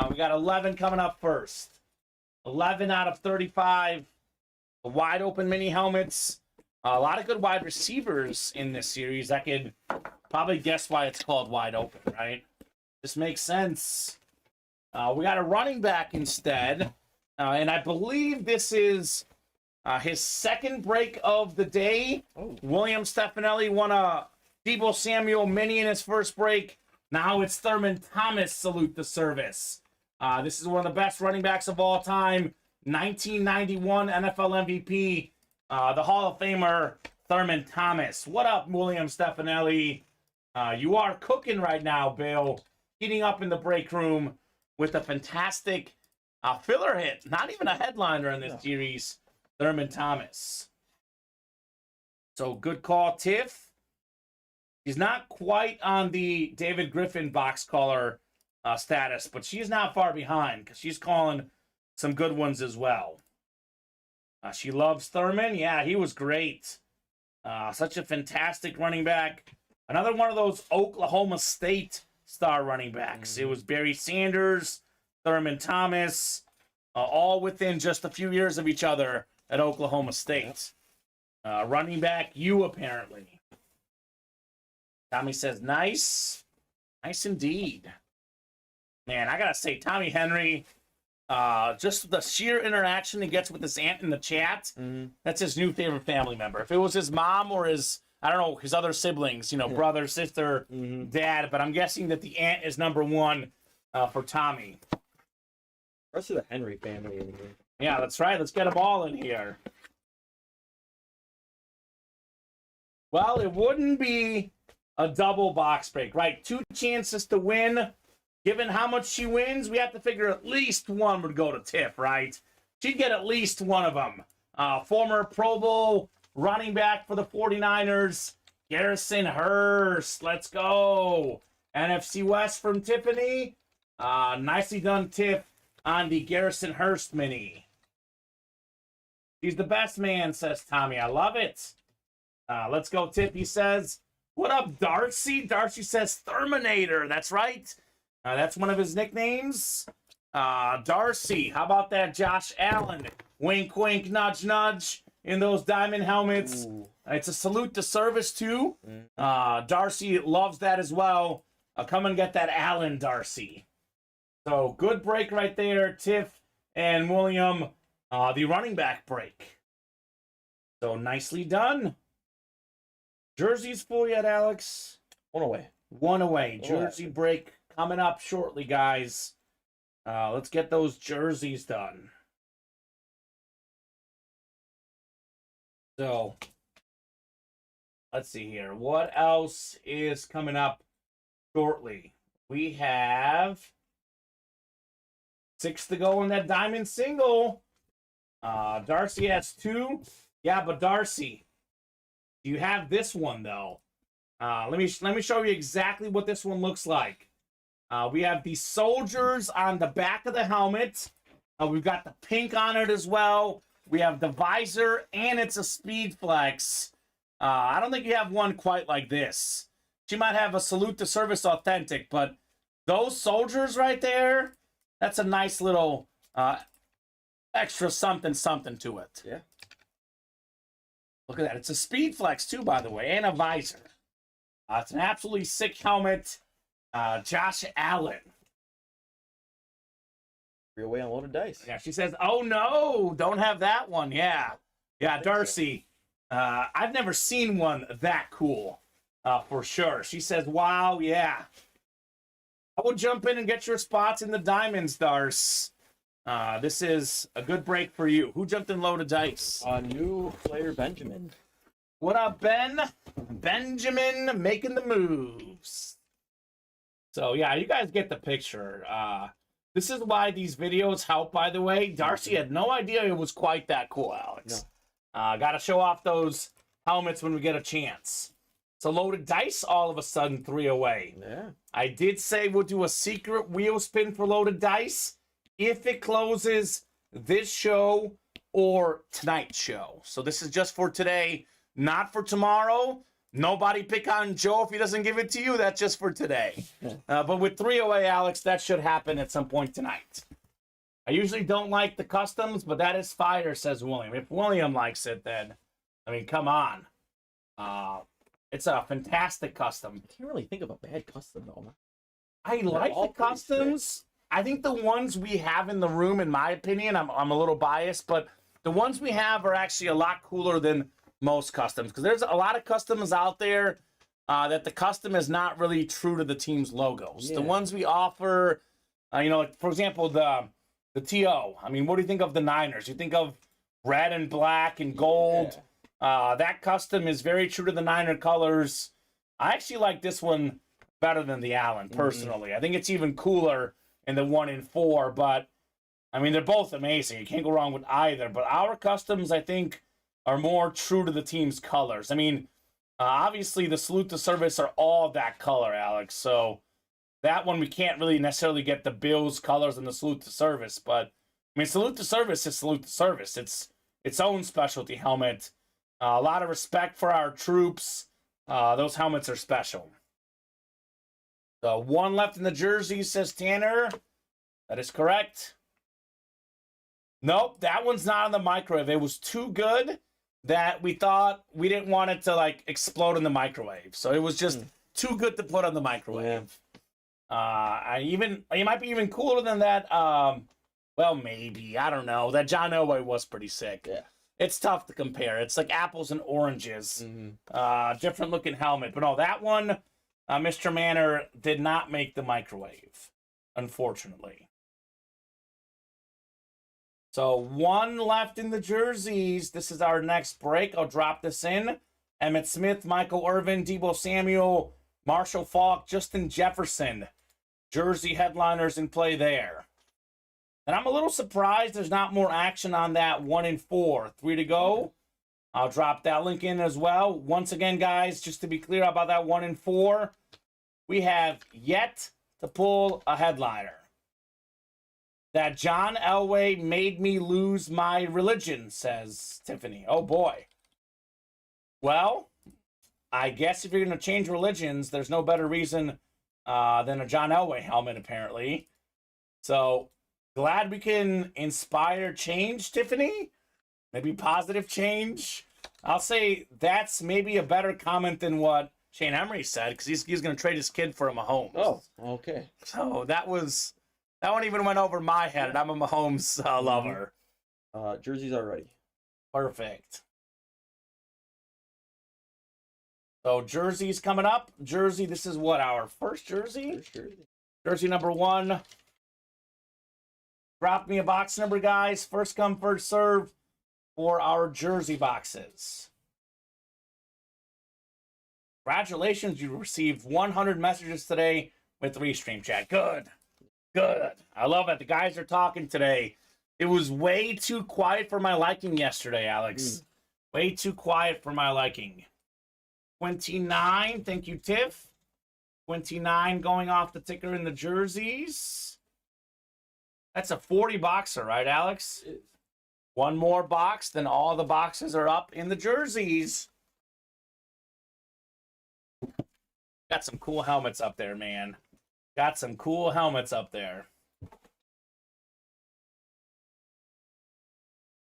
We got 11 coming up first. 11 out of 35. Wide open mini helmets. A lot of good wide receivers in this series. I could probably guess why it's called wide open, right? This makes sense. We got a running back instead. And I believe this is his second break of the day. William Stefanelli won a Deebo Samuel mini in his first break. Now it's Thurman Thomas, salute the service. This is one of the best running backs of all time. 1991 NFL MVP. The Hall of Famer, Thurman Thomas. What up, William Stefanelli? You are cooking right now, Bill. Heating up in the break room with a fantastic filler hit. Not even a headliner in this series, Thurman Thomas. So good call, Tiff. He's not quite on the David Griffin box caller status, but she's not far behind because she's calling some good ones as well. She loves Thurman. Yeah, he was great. Such a fantastic running back. Another one of those Oklahoma State star running backs. It was Barry Sanders, Thurman Thomas, all within just a few years of each other at Oklahoma State. Running back you, apparently. Tommy says, nice. Nice indeed. Man, I got to say, Tommy Henry, just the sheer interaction he gets with his aunt in the chat, that's his new favorite family member. If it was his mom or his, I don't know, his other siblings, brother, sister, dad, but I'm guessing that the aunt is number one for Tommy. The rest of the Henry family in here. Yeah, that's right. Let's get them all in here. Well, it wouldn't be a double box break, right? 2 chances to win. Given how much she wins, we have to figure at least one would go to Tiff, right? She'd get at least one of them. Former Pro Bowl running back for the 49ers, Garrison Hurst. Let's go. NFC West from Tiffany. Nicely done, Tiff, on the Garrison Hurst mini. He's the best man, says Tommy. I love it. Let's go, Tiff. He says, what up, Darcy? Darcy says Terminator. That's right. That's one of his nicknames. Darcy. How about that, Josh Allen? Wink, wink, nudge, nudge in those diamond helmets. It's a salute to service, too. Darcy loves that as well. Come and get that Allen, Darcy. So, good break right there, Tiff and William. The running back break. So, nicely done. Jerseys full yet, Alex? One away. One away. Jersey break coming up shortly, guys. Let's get those jerseys done. So, let's see here. What else is coming up shortly? We have 6 to go in that diamond single. Darcy has 2. Yeah, but Darcy, do you have this one, though? Let me show you exactly what this one looks like. We have the soldiers on the back of the helmet. We've got the pink on it as well. We have the visor, and it's a speed flex. I don't think you have one quite like this. She might have a salute to service authentic, but those soldiers right there, that's a nice little extra something to it. Yeah. Look at that. It's a Speed Flex, too, by the way, and a visor. It's an absolutely sick helmet. Josh Allen. 3 away on loaded dice. Yeah, she says, oh, no, don't have that one. Yeah. Yeah, Darcy. I've never seen one that cool, for sure. She says, wow, yeah. I will jump in and get your spots in the diamonds, Darce. This is a good break for you. Who jumped in loaded dice? New player, Benjamin. What up, Ben? Benjamin making the moves. So, yeah, you guys get the picture. This is why these videos help, by the way. Darcy had no idea it was quite that cool, Alex. No. Got to show off those helmets when we get a chance. So loaded dice, all of a sudden, 3 away. Yeah. I did say we'll do a secret wheel spin for loaded dice if it closes this show or tonight's show. So this is just for today, not for tomorrow. Nobody pick on Joe if he doesn't give it to you. That's just for today. But with 3 away, Alex, that should happen at some point tonight. I usually don't like the customs, but that is fire, says William. If William likes it, then, I mean, come on. It's a fantastic custom. I can't really think of a bad custom, though. I like the customs. I think the ones we have in the room, in my opinion, I'm a little biased, but the ones we have are actually a lot cooler than most customs, because there's a lot of customs out there that the custom is not really true to the team's logos. Yeah. The ones we offer, like, for example, the TO. I mean, what do you think of the Niners? You think of red and black and gold. Yeah. That custom is very true to the Niner colors. I actually like this one better than the Allen, personally. I think it's even cooler in the 1 in 4, but, I mean, they're both amazing. You can't go wrong with either, but our customs, I think, are more true to the team's colors. I mean, obviously, the Salute to Service are all that color, Alex, so that one we can't really necessarily get the Bills colors and the Salute to Service, but, I mean, Salute to Service is Salute to Service. It's its own specialty helmet. A lot of respect for our troops. Those helmets are special. So 1 left in the jersey, says Tanner. That is correct. Nope, that one's not on the microwave. It was too good that we thought we didn't want it to, like, explode in the microwave. So it was just too good to put on the microwave. Yeah. It might be even cooler than that. Well, maybe. I don't know. That John Elway was pretty sick. Yeah. It's tough to compare. It's like apples and oranges. Different looking helmet. But no, that one, Mr. Manor did not make the microwave, unfortunately. So 1 left in the jerseys. This is our next break. I'll drop this in. Emmitt Smith, Michael Irvin, Deebo Samuel, Marshall Faulk, Justin Jefferson. Jersey headliners in play there. And I'm a little surprised there's not more action on that 1 in 4. 3 to go. I'll drop that link in as well. Once again, guys, just to be clear about that 1 in 4, we have yet to pull a headliner. That John Elway made me lose my religion, says Tiffany. Oh, boy. Well, I guess if you're going to change religions, there's no better reason than a John Elway helmet, apparently. So, glad we can inspire change, Tiffany. Maybe positive change. I'll say that's maybe a better comment than what Shane Emery said, because he's going to trade his kid for a Mahomes. Oh, okay. So that one even went over my head, and I'm a Mahomes lover. Jerseys are ready. Perfect. So jerseys coming up. Jersey, this is what, our first jersey? First jersey. Jersey number 1. Drop me a box number, guys. First come, first serve for our jersey boxes. Congratulations, you received 100 messages today with Restream Chat. Good. Good. I love it. The guys are talking today. It was way too quiet for my liking yesterday, Alex. Way too quiet for my liking. 29. Thank you, Tiff. 29 going off the ticker in the jerseys. That's a 40 boxer, right, Alex? One more box, then all the boxes are up in the jerseys. Got some cool helmets up there, man. Got some cool helmets up there.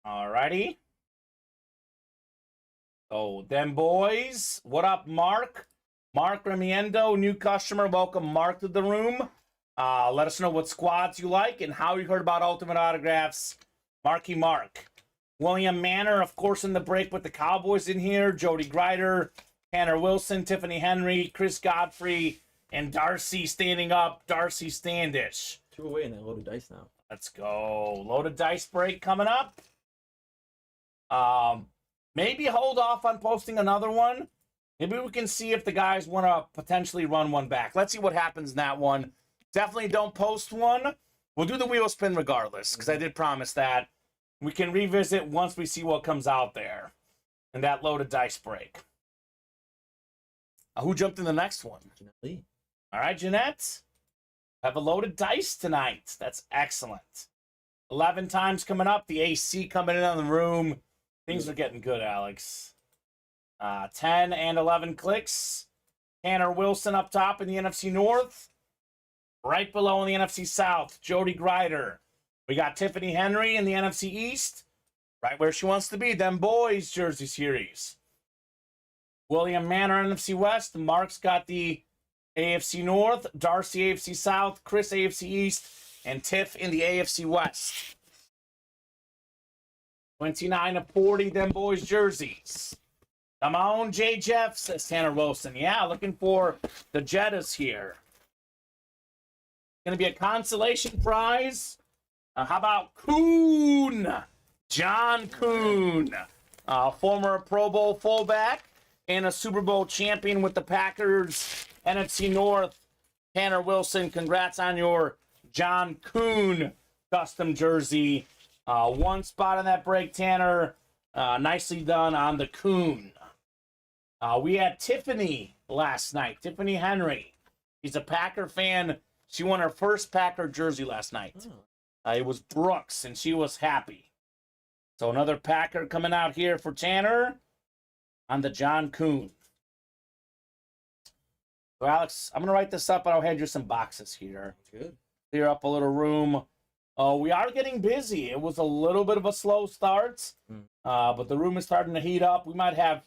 Alrighty. go. Them boys. What up, Mark? Mark Remiendo, new customer. Welcome, Mark, to the room. Let us know what squads you like and how you heard about Ultimate Autographs. Marky Mark. William Manor, of course, in the break with the Cowboys in here. Jody Grider, Tanner Wilson, Tiffany Henry, Chris Godfrey, and Darcy standing up. Darcy Standish. 2 away in that loaded dice now. Let's go. Loaded dice break coming up. Maybe hold off on posting another one. Maybe we can see if the guys want to potentially run one back. Let's see what happens in that one. Definitely don't post one. We'll do the wheel spin regardless, because I did promise that. We can revisit once we see what comes out there in that loaded dice break. Who jumped in the next one? Jeanette Lee. All right, Jeanette. Have a loaded dice tonight. That's excellent. 11 times coming up. The AC coming in on the room. Things are getting good, Alex. 10 and 11 clicks. Tanner Wilson up top in the NFC North. Right below in the NFC South, Jody Grider. We got Tiffany Henry in the NFC East. Right where she wants to be. Them boys jersey series. William Manor, NFC West. Mark's got the AFC North. Darcy, AFC South. Chris, AFC East. And Tiff in the AFC West. 29 of 40, them boys jerseys. Come on, J. Jeff, says Tanner Wilson. Yeah, looking for the Jettas here. Going to be a consolation prize. How about Kuhn? John Kuhn, former Pro Bowl fullback and a Super Bowl champion with the Packers. NFC North, Tanner Wilson, congrats on your John Kuhn custom jersey. One spot on that break, Tanner. Nicely done on the Kuhn. We had Tiffany last night. Tiffany Henry. She's a Packer fan. She won her first Packer jersey last night. It was Brooks, and she was happy. So another Packer coming out here for Tanner on the John Kuhn. So, Alex, I'm going to write this up, and I'll hand you some boxes here. Good. Clear up a little room. We are getting busy. It was a little bit of a slow start, but the room is starting to heat up. We might have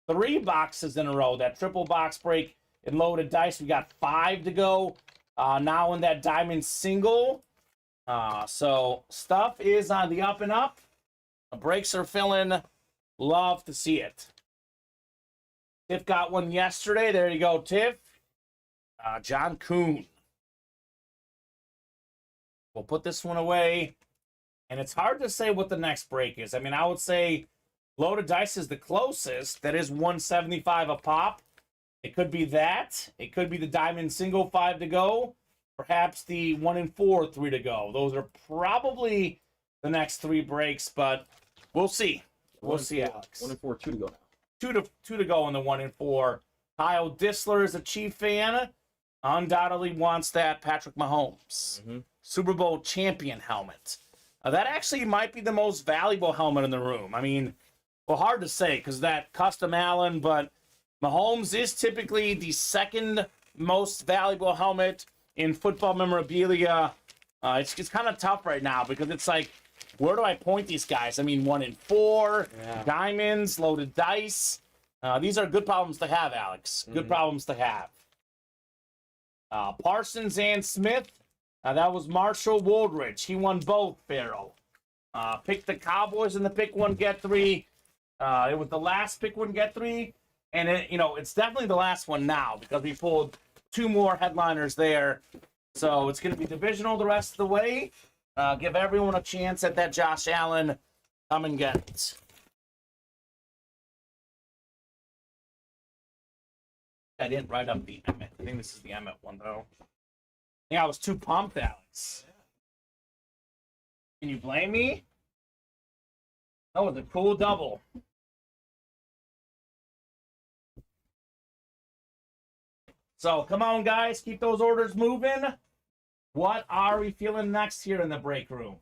3 boxes in a row. That triple box break in loaded dice. We got 5 to go now in that diamond single. So stuff is on the up and up. The breaks are filling. Love to see it. Tiff got one yesterday. There you go, Tiff. John Kuhn. We'll put this one away. And it's hard to say what the next break is. I mean, I would say loaded dice is the closest. That is 175 a pop. It could be that. It could be the diamond single 5 to go. Perhaps the 1 and 4 3 to go. Those are probably the next 3 breaks, but we'll see. We'll see, Alex. 1 and 4, 2 to go now. 2 to go in the 1 and 4. Kyle Disler is a Chief fan. Undoubtedly wants that Patrick Mahomes Super Bowl champion helmet. That actually might be the most valuable helmet in the room. I mean, well, hard to say because that custom Allen, but Mahomes is typically the second most valuable helmet in football memorabilia. It's kind of tough right now because it's like, where do I point these guys? I mean, 1 and 4, diamonds, loaded dice. These are good problems to have, Alex. Good problems to have. Parsons and Smith. That was Marshall Woldridge. He won both, Farrell. Picked the Cowboys in the pick 1, get 3. It was the last pick 1, get 3. And, it's definitely the last one now because we pulled 2 more headliners there. So it's going to be divisional the rest of the way. Give everyone a chance at that Josh Allen. Come and get it. I didn't write up the Emmett. I think this is the Emmett one, though. I think I was too pumped, Alex. Can you blame me? That was a cool double. So, come on, guys. Keep those orders moving. What are we feeling next here in the break room?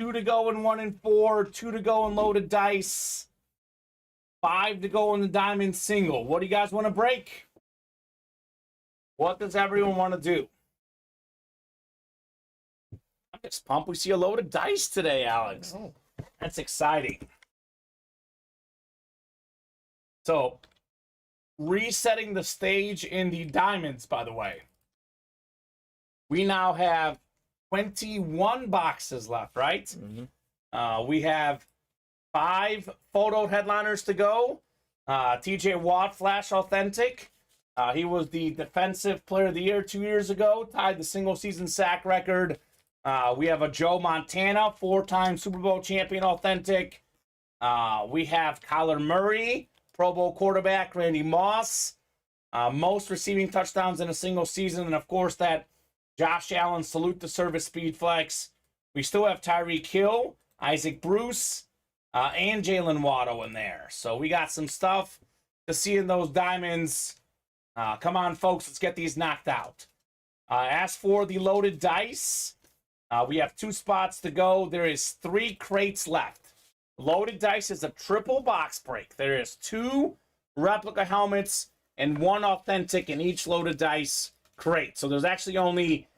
2 to go in 1 and 4. 2 to go in loaded dice. 5 to go in the diamond single. What do you guys want to break? What does everyone want to do? I'm just pumped. We see a loaded dice today, Alex. That's exciting. So, resetting the stage in the diamonds, by the way. We now have 21 boxes left, right? Mm-hmm. We have 5 photo headliners to go. TJ Watt, Flash Authentic. He was the Defensive Player of the Year 2 years ago, tied the single-season sack record. We have a Joe Montana, 4-time Super Bowl champion Authentic. We have Kyler Murray, Pro Bowl quarterback, Randy Moss. Most receiving touchdowns in a single season. And, of course, that Josh Allen Salute the Service Speed Flex. We still have Tyreek Hill, Isaac Bruce, and Jalen Waddle in there. So we got some stuff to see in those diamonds. Come on, folks. Let's get these knocked out. As for the loaded dice, we have 2 spots to go. There is 3 crates left. Loaded dice is a triple box break. There is 2 replica helmets and 1 authentic in each loaded dice crate. So there's actually only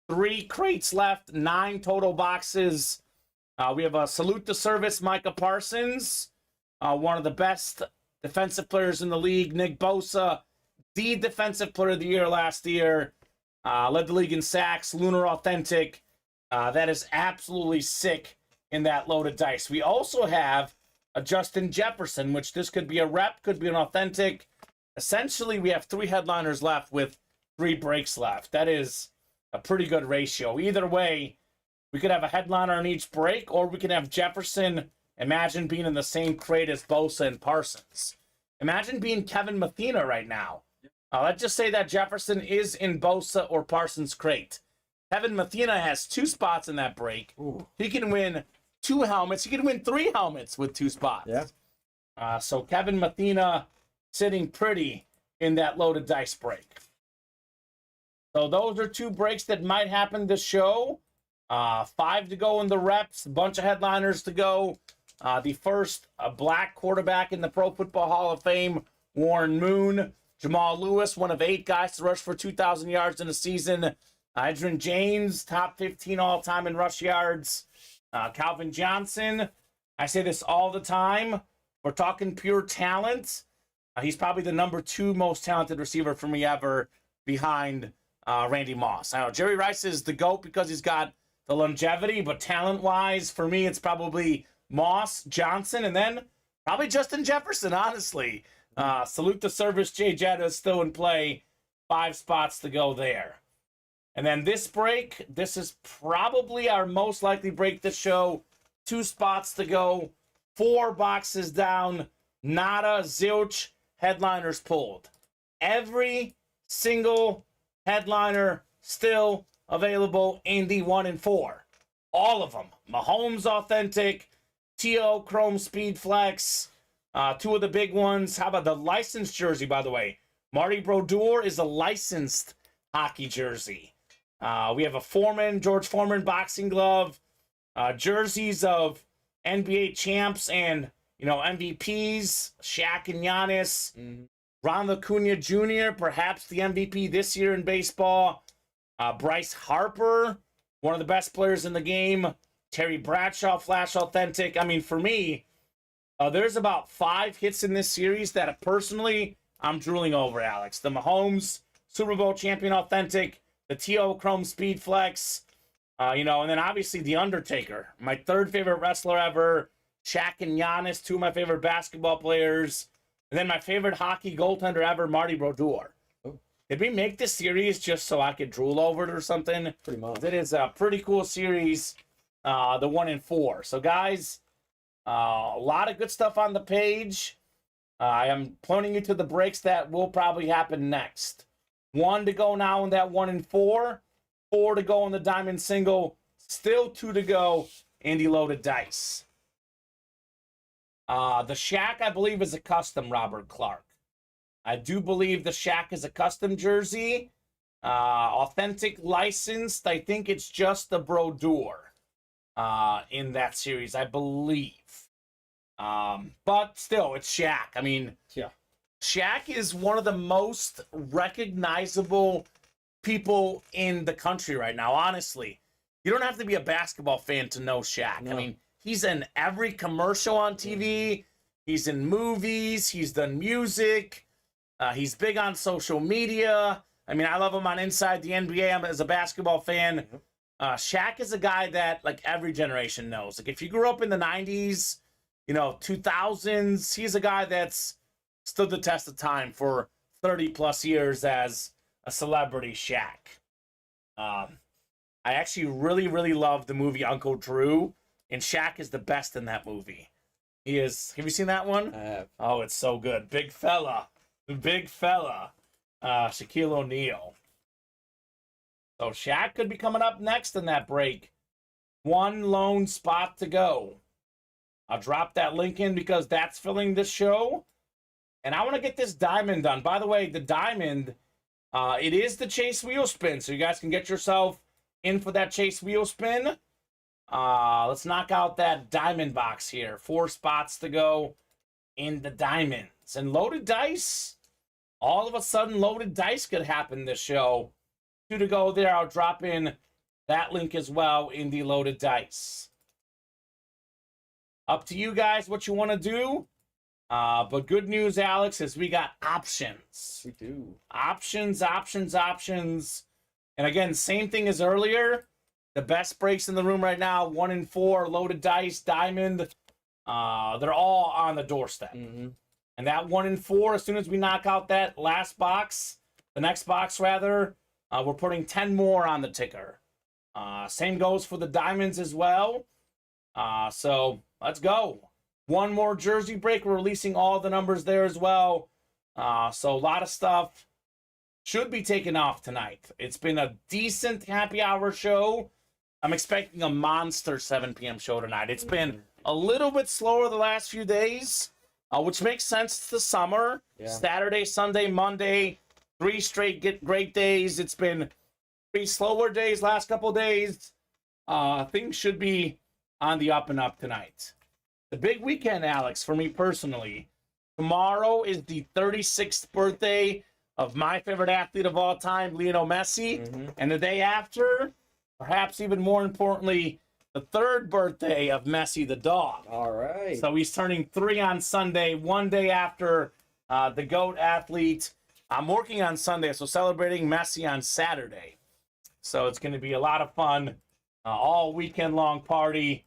3 crates left, 9 total boxes. We have a Salute the Service, Micah Parsons, one of the best defensive players in the league. Nick Bosa, the Defensive Player of the Year last year, led the league in sacks, Lunar Authentic. That is absolutely sick in that loaded dice. We also have a Justin Jefferson, which this could be a rep, could be an authentic. Essentially, we have 3 headliners left with 3 breaks left. That is a pretty good ratio. Either way, we could have a headliner in each break, or we could have Jefferson. Imagine being in the same crate as Bosa and Parsons. Imagine being Kevin Mathena right now. Let's just say that Jefferson is in Bosa or Parsons' crate. Kevin Mathena has 2 spots in that break. Ooh. He can win 2 helmets. He can win 3 helmets with 2 spots. Yeah. So Kevin Mathena sitting pretty in that loaded dice break. So those are 2 breaks that might happen this show. 5 to go in the reps. A bunch of headliners to go. The first black quarterback in the Pro Football Hall of Fame, Warren Moon. Jamal Lewis, one of 8 guys to rush for 2,000 yards in a season. Adrian James, top 15 all-time in rush yards. Calvin Johnson, I say this all the time. We're talking pure talent. He's probably the number 2 most talented receiver for me ever, behind Randy Moss. I know Jerry Rice is the GOAT because he's got the longevity, but talent-wise, for me, it's probably Moss, Johnson, and then probably Justin Jefferson, honestly. Salute the Service, Jay Jetta is still in play. 5 spots to go there. And then this break, this is probably our most likely break this show. 2 spots to go. 4 boxes down. Nada, zilch, headliners pulled. Every single headliner still available in the 1 and 4. All of them. Mahomes Authentic, T.O. Chrome Speed Flex, 2 of the big ones. How about the licensed jersey, by the way? Marty Brodeur is a licensed hockey jersey. We have a George Foreman boxing glove, jerseys of NBA champs and, MVPs, Shaq and Giannis, Ron Acuna Jr., perhaps the MVP this year in baseball, Bryce Harper, one of the best players in the game, Terry Bradshaw, Flash Authentic. I mean, for me, there's about 5 hits in this series that personally I'm drooling over, Alex. The Mahomes Super Bowl champion Authentic, the T.O. Chrome Speed Flex, and then obviously The Undertaker, my 3rd favorite wrestler ever, Shaq and Giannis, 2 of my favorite basketball players, and then my favorite hockey goaltender ever, Marty Brodeur. Oh. Did we make this series just so I could drool over it or something? Pretty much. It is a pretty cool series, the 1 and 4. So, guys, a lot of good stuff on the page. I am pointing you to the breaks that will probably happen next. 1 to go now in that 1 and 4. 4 to go in the diamond single. Still 2 to go in the loaded dice. The Shaq, I believe, is a custom, Robert Clark. I do believe the Shaq is a custom jersey. Authentic licensed. I think it's just the Brodeur in that series, I believe. But still, it's Shaq. I mean, yeah. Shaq is one of the most recognizable people in the country right now, honestly. You don't have to be a basketball fan to know Shaq. No. I mean, he's in every commercial on TV. He's in movies. He's done music. He's big on social media. I mean, I love him on Inside the NBA. I'm as a basketball fan. Shaq is a guy that like every generation knows. Like if you grew up in the 90s, 2000s, he's a guy that's stood the test of time for 30 plus years as a celebrity. Shaq. I actually really, really love the movie Uncle Drew, and Shaq is the best in that movie. He is. Have you seen that one? I have. Oh, it's so good. Big fella. Shaquille O'Neal. So Shaq could be coming up next in that break. One lone spot to go. I'll drop that link in because that's filling this show. And I want to get this diamond done. By the way, the diamond, it is the Chase Wheel Spin. So you guys can get yourself in for that Chase Wheel Spin. Let's knock out that diamond box here. 4 spots to go in the diamonds. And loaded dice. All of a sudden, loaded dice could happen this show. 2 to go there. I'll drop in that link as well in the loaded dice. Up to you guys what you want to do. But good news, Alex, is we got options. We do. Options. And again, same thing as earlier. The best breaks in the room right now, 1 and 4, loaded dice, diamond. They're all on the doorstep. Mm-hmm. And that 1 and 4, as soon as we knock out that last box, the next box rather, we're putting 10 more on the ticker. Same goes for the diamonds as well. So let's go. One more jersey break. We're releasing all the numbers there as well. So a lot of stuff should be taken off tonight. It's been a decent happy hour show. I'm expecting a monster 7 p.m. show tonight. It's been a little bit slower the last few days, which makes sense. It's the summer. Yeah. Saturday, Sunday, Monday, 3 straight great days. It's been 3 slower days last couple days. Things should be on the up and up tonight. The big weekend, Alex, for me personally. Tomorrow is the 36th birthday of my favorite athlete of all time, Lionel Messi. Mm-hmm. And the day after, perhaps even more importantly, the 3rd birthday of Messi the dog. All right. So he's turning 3 on Sunday, 1 day after the GOAT athlete. I'm working on Sunday, so celebrating Messi on Saturday. So it's going to be a lot of fun, all weekend long party.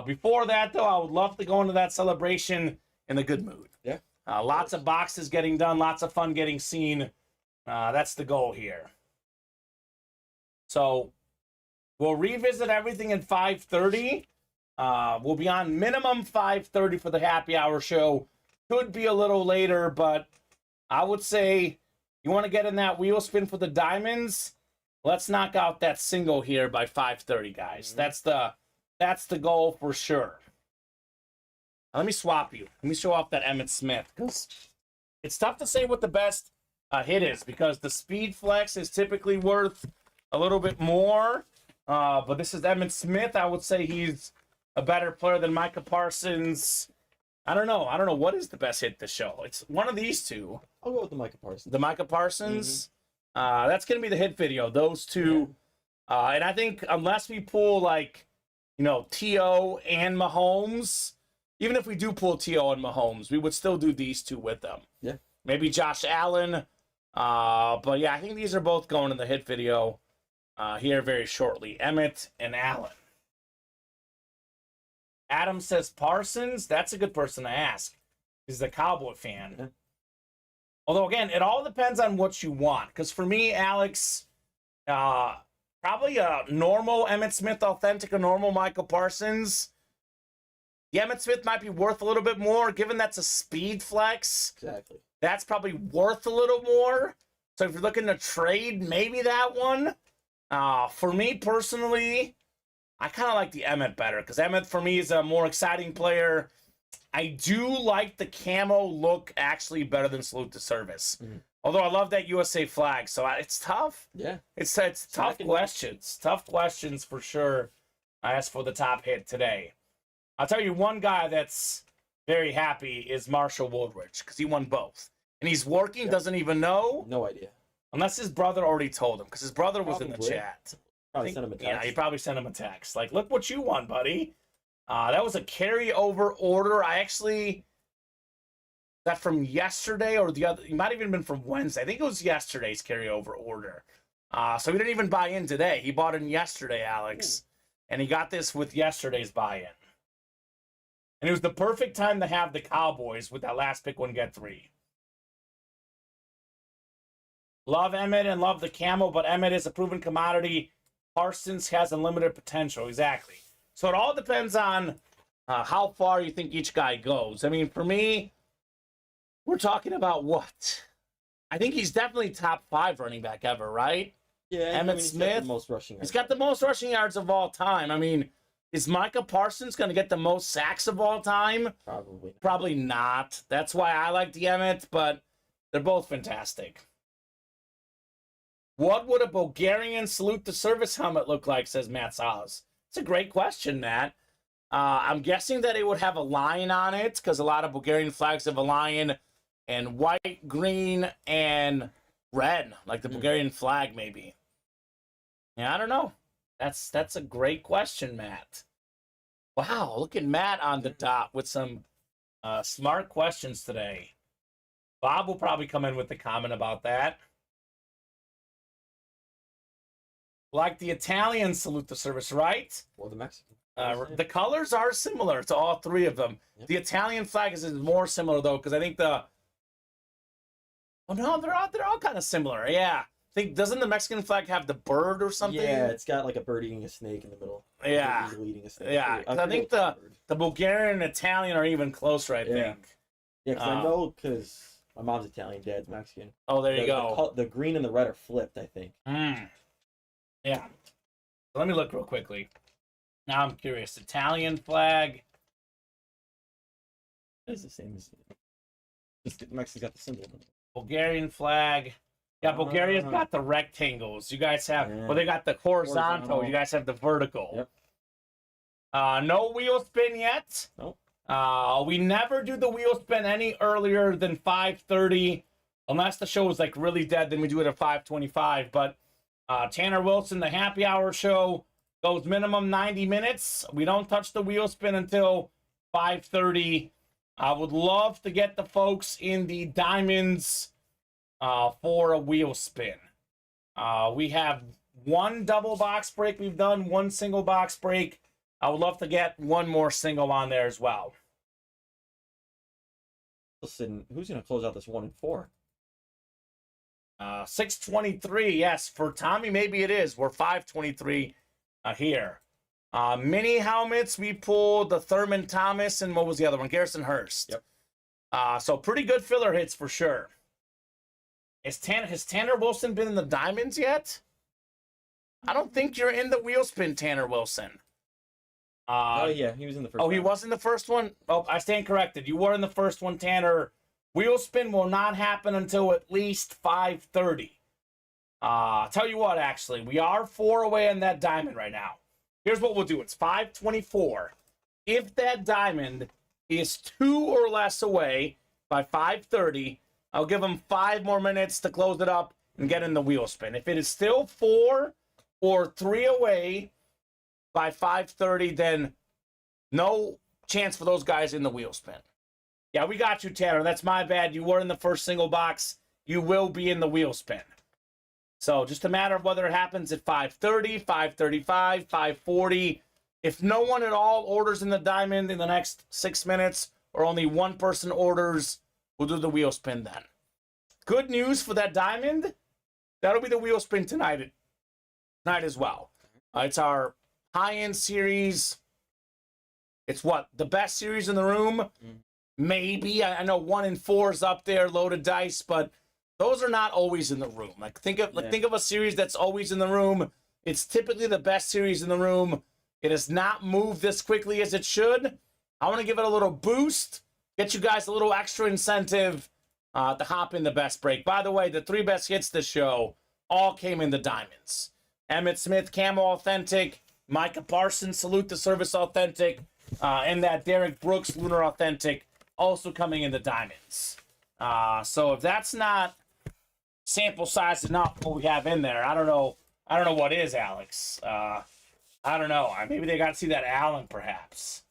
Before that, though, I would love to go into that celebration in a good mood. Yeah. Lots of boxes getting done, lots of fun getting seen. That's the goal here. So we'll revisit everything at 5:30. We'll be on minimum 5:30 for the happy hour show. Could be a little later, but I would say you want to get in that wheel spin for the diamonds. Let's knock out that single here by 5:30, guys. Mm-hmm. That's the goal for sure. Now, let me swap you. Let me show off that Emmitt Smith, because it's tough to say what the best hit is, because the Speed Flex is typically worth a little bit more. But this is Emmitt Smith. I would say he's a better player than Micah Parsons. I don't know. What is the best hit this show. It's one of these two. I'll go with the Micah Parsons. The Micah Parsons. Mm-hmm. That's going to be the hit video. Those two. Yeah. And I think unless we pull like, T.O. and Mahomes, even if we do pull T.O. and Mahomes, we would still do these two with them. Yeah. Maybe Josh Allen. But yeah, I think these are both going in the hit video here very shortly. Emmitt and Allen. Adam says Parsons. That's a good person to ask. He's a Cowboy fan. Yeah. Although, again, it all depends on what you want. Because for me, Alex, probably a normal Emmitt Smith, authentic, a normal Michael Parsons. The Emmitt Smith might be worth a little bit more, given that's a speed flex. Exactly. That's probably worth a little more. So if you're looking to trade, maybe that one. For me personally, I kind of like the Emmitt better, because Emmitt for me is a more exciting player. I do like the camo look actually better than Salute to Service. Mm-hmm. Although I love that USA flag, so it's tough. Yeah. It's tough questions. Tough questions for sure. As for the top hit today. I'll tell you one guy that's very happy is Marshall Woodridge, because he won both. And he's working, doesn't even know. No idea. Unless his brother already told him, because his brother was in the chat. Probably sent him a text. Yeah, he probably sent him a text. Like, look what you won, buddy. That was a carryover order. I actually that from yesterday or the other? It might have even been from Wednesday. I think it was yesterday's carryover order. So he didn't even buy in today. He bought in yesterday, Alex. And he got this with yesterday's buy-in. And it was the perfect time to have the Cowboys with that last pick one, get three. Love Emmett and love the camo, but Emmett is a proven commodity. Parsons has unlimited potential. Exactly. So it all depends on how far you think each guy goes. I mean, for me, we're talking about what? I think he's definitely top 5 running back ever, right? Yeah, Emmett he's Smith. got the most rushing yards. He's got the most rushing yards of all time. I mean, is Micah Parsons going to get the most sacks of all time? Probably. Probably not. That's why I like the Emmett, but they're both fantastic. What would a Bulgarian salute to service helmet look like, says Matt Salas. It's a great question, Matt. I'm guessing that it would have a lion on it, because a lot of Bulgarian flags have a lion, and white, green, and red, like the Bulgarian flag, maybe. Yeah, I don't know. That's a great question, Matt. Wow, look at Matt on the dot with some smart questions today. Bob will probably come in with a comment about that. Like the Italian salute to service, right? Or the Mexican. The colors are similar to all three of them. Yep. The Italian flag is more similar, though, because I think the... Oh, no, they're all kind of similar, yeah. I think, doesn't the Mexican flag have the bird or something? Yeah, it's got like a bird eating a snake in the middle. Yeah. Eating a snake. Yeah, I think the Bulgarian and Italian are even closer, I think. Yeah, because I know, because my mom's Italian, dad's Mexican. Oh, there you go. The green and the red are flipped, I think. Yeah. So let me look real quickly. Now I'm curious. Italian flag. It's the same as... Just Mexico's got the symbol. Bulgarian flag. Yeah, Bulgaria's got the rectangles. You guys have... Well, they got the horizontal. You guys have the vertical. Yep. No wheel spin yet. Nope. We never do the wheel spin any earlier than 5:30. Unless the show is like really dead, then we do it at 5:25. But Tanner Wilson, the happy hour show, goes minimum 90 minutes. We don't touch the wheel spin until 5:30. I would love to get the folks in the diamonds for a wheel spin. We have one double box break we've done, one single box break. I would love to get one more single on there as well. Listen, who's going to close out this 1 and 4? 623, yes. For Tommy, maybe it is. We're 523 here. Mini helmets, we pulled the Thurman Thomas, and what was the other one? Garrison Hurst. Yep. So pretty good filler hits for sure. Has Tanner Wilson been in the diamonds yet? I don't think you're in the wheel spin, Tanner Wilson. Oh, yeah, he was in the first one. Oh, he was in the first one? Oh, I stand corrected. You were in the first one, Tanner. Wheel spin will not happen until at least 5:30. Tell you what, actually, we are 4 away on that diamond right now. Here's what we'll do. It's 5:24. If that diamond is 2 or less away by 5:30, I'll give him 5 more minutes to close it up and get in the wheel spin. If it is still 4 or 3 away by 5:30, then no chance for those guys in the wheel spin. Yeah, we got you, Tanner. That's my bad. You were in the first single box. You will be in the wheel spin. So just a matter of whether it happens at 5:30, 5:35, 5:40. If no one at all orders in the diamond in the next 6 minutes, or only one person orders, we'll do the wheel spin then. Good news for that diamond. That'll be the wheel spin tonight as well. It's our high-end series. It's what? The best series in the room? Maybe. I know 1 and 4 is up there, loaded dice, but those are not always in the room. Think of a series that's always in the room. It's typically the best series in the room. It has not moved this quickly as it should. I want to give it a little boost, get you guys a little extra incentive to hop in the best break. By the way, the 3 best hits this show all came in the diamonds. Emmett Smith, Camo Authentic, Micah Parsons, Salute the Service Authentic, and that Derek Brooks, Lunar Authentic, also coming in the diamonds. So if that's not sample size enough what we have in there, I don't know what is, Alex. I don't know. Maybe they got to see that Allen, perhaps.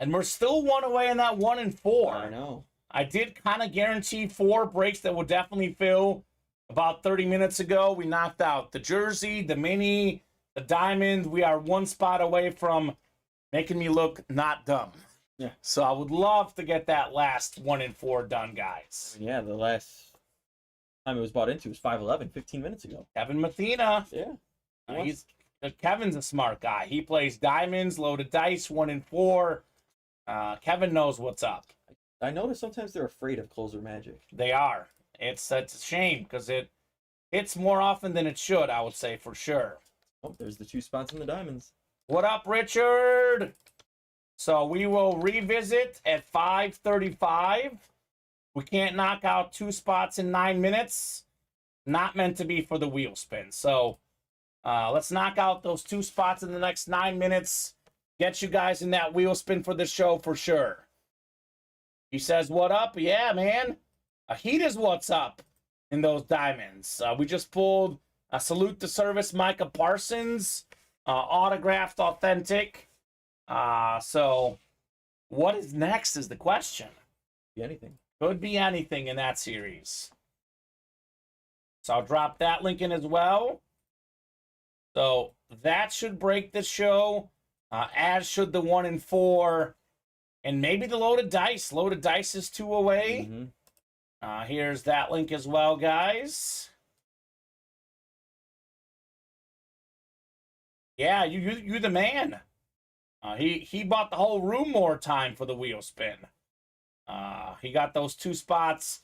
And we're still one away in that 1 and 4. I know. I did kind of guarantee 4 breaks that would definitely fill. About 30 minutes ago, we knocked out the jersey, the mini, the diamond. We are 1 spot away from making me look not dumb. Yeah. So I would love to get that last 1 and 4 done, guys. Yeah, the last time it was bought into was 5:11, 15 minutes ago. Kevin Mathena. Yeah. Kevin's a smart guy. He plays diamonds, loaded dice, 1 and 4. Kevin knows what's up. I notice sometimes they're afraid of closer magic. They are. It's a shame because it hits more often than it should, I would say, for sure. Oh, there's the 2 spots in the diamonds. What up, Richard? So we will revisit at 5:35. We can't knock out 2 spots in 9 minutes. Not meant to be for the wheel spin. So let's knock out those 2 spots in the next 9 minutes. Get you guys in that wheel spin for the show for sure. He says, what up? Yeah, man. Heat is what's up in those diamonds. We just pulled a Salute to Service Micah Parsons, autographed authentic. So what is next is the question. Be anything. Could be anything in that series. So I'll drop that link in as well. So that should break the show, as should the 1 and 4. And maybe the loaded dice. Loaded dice is 2 away. Mm-hmm. Here's that link as well, guys. Yeah, you the man. He bought the whole room more time for the wheel spin. He got those 2 spots.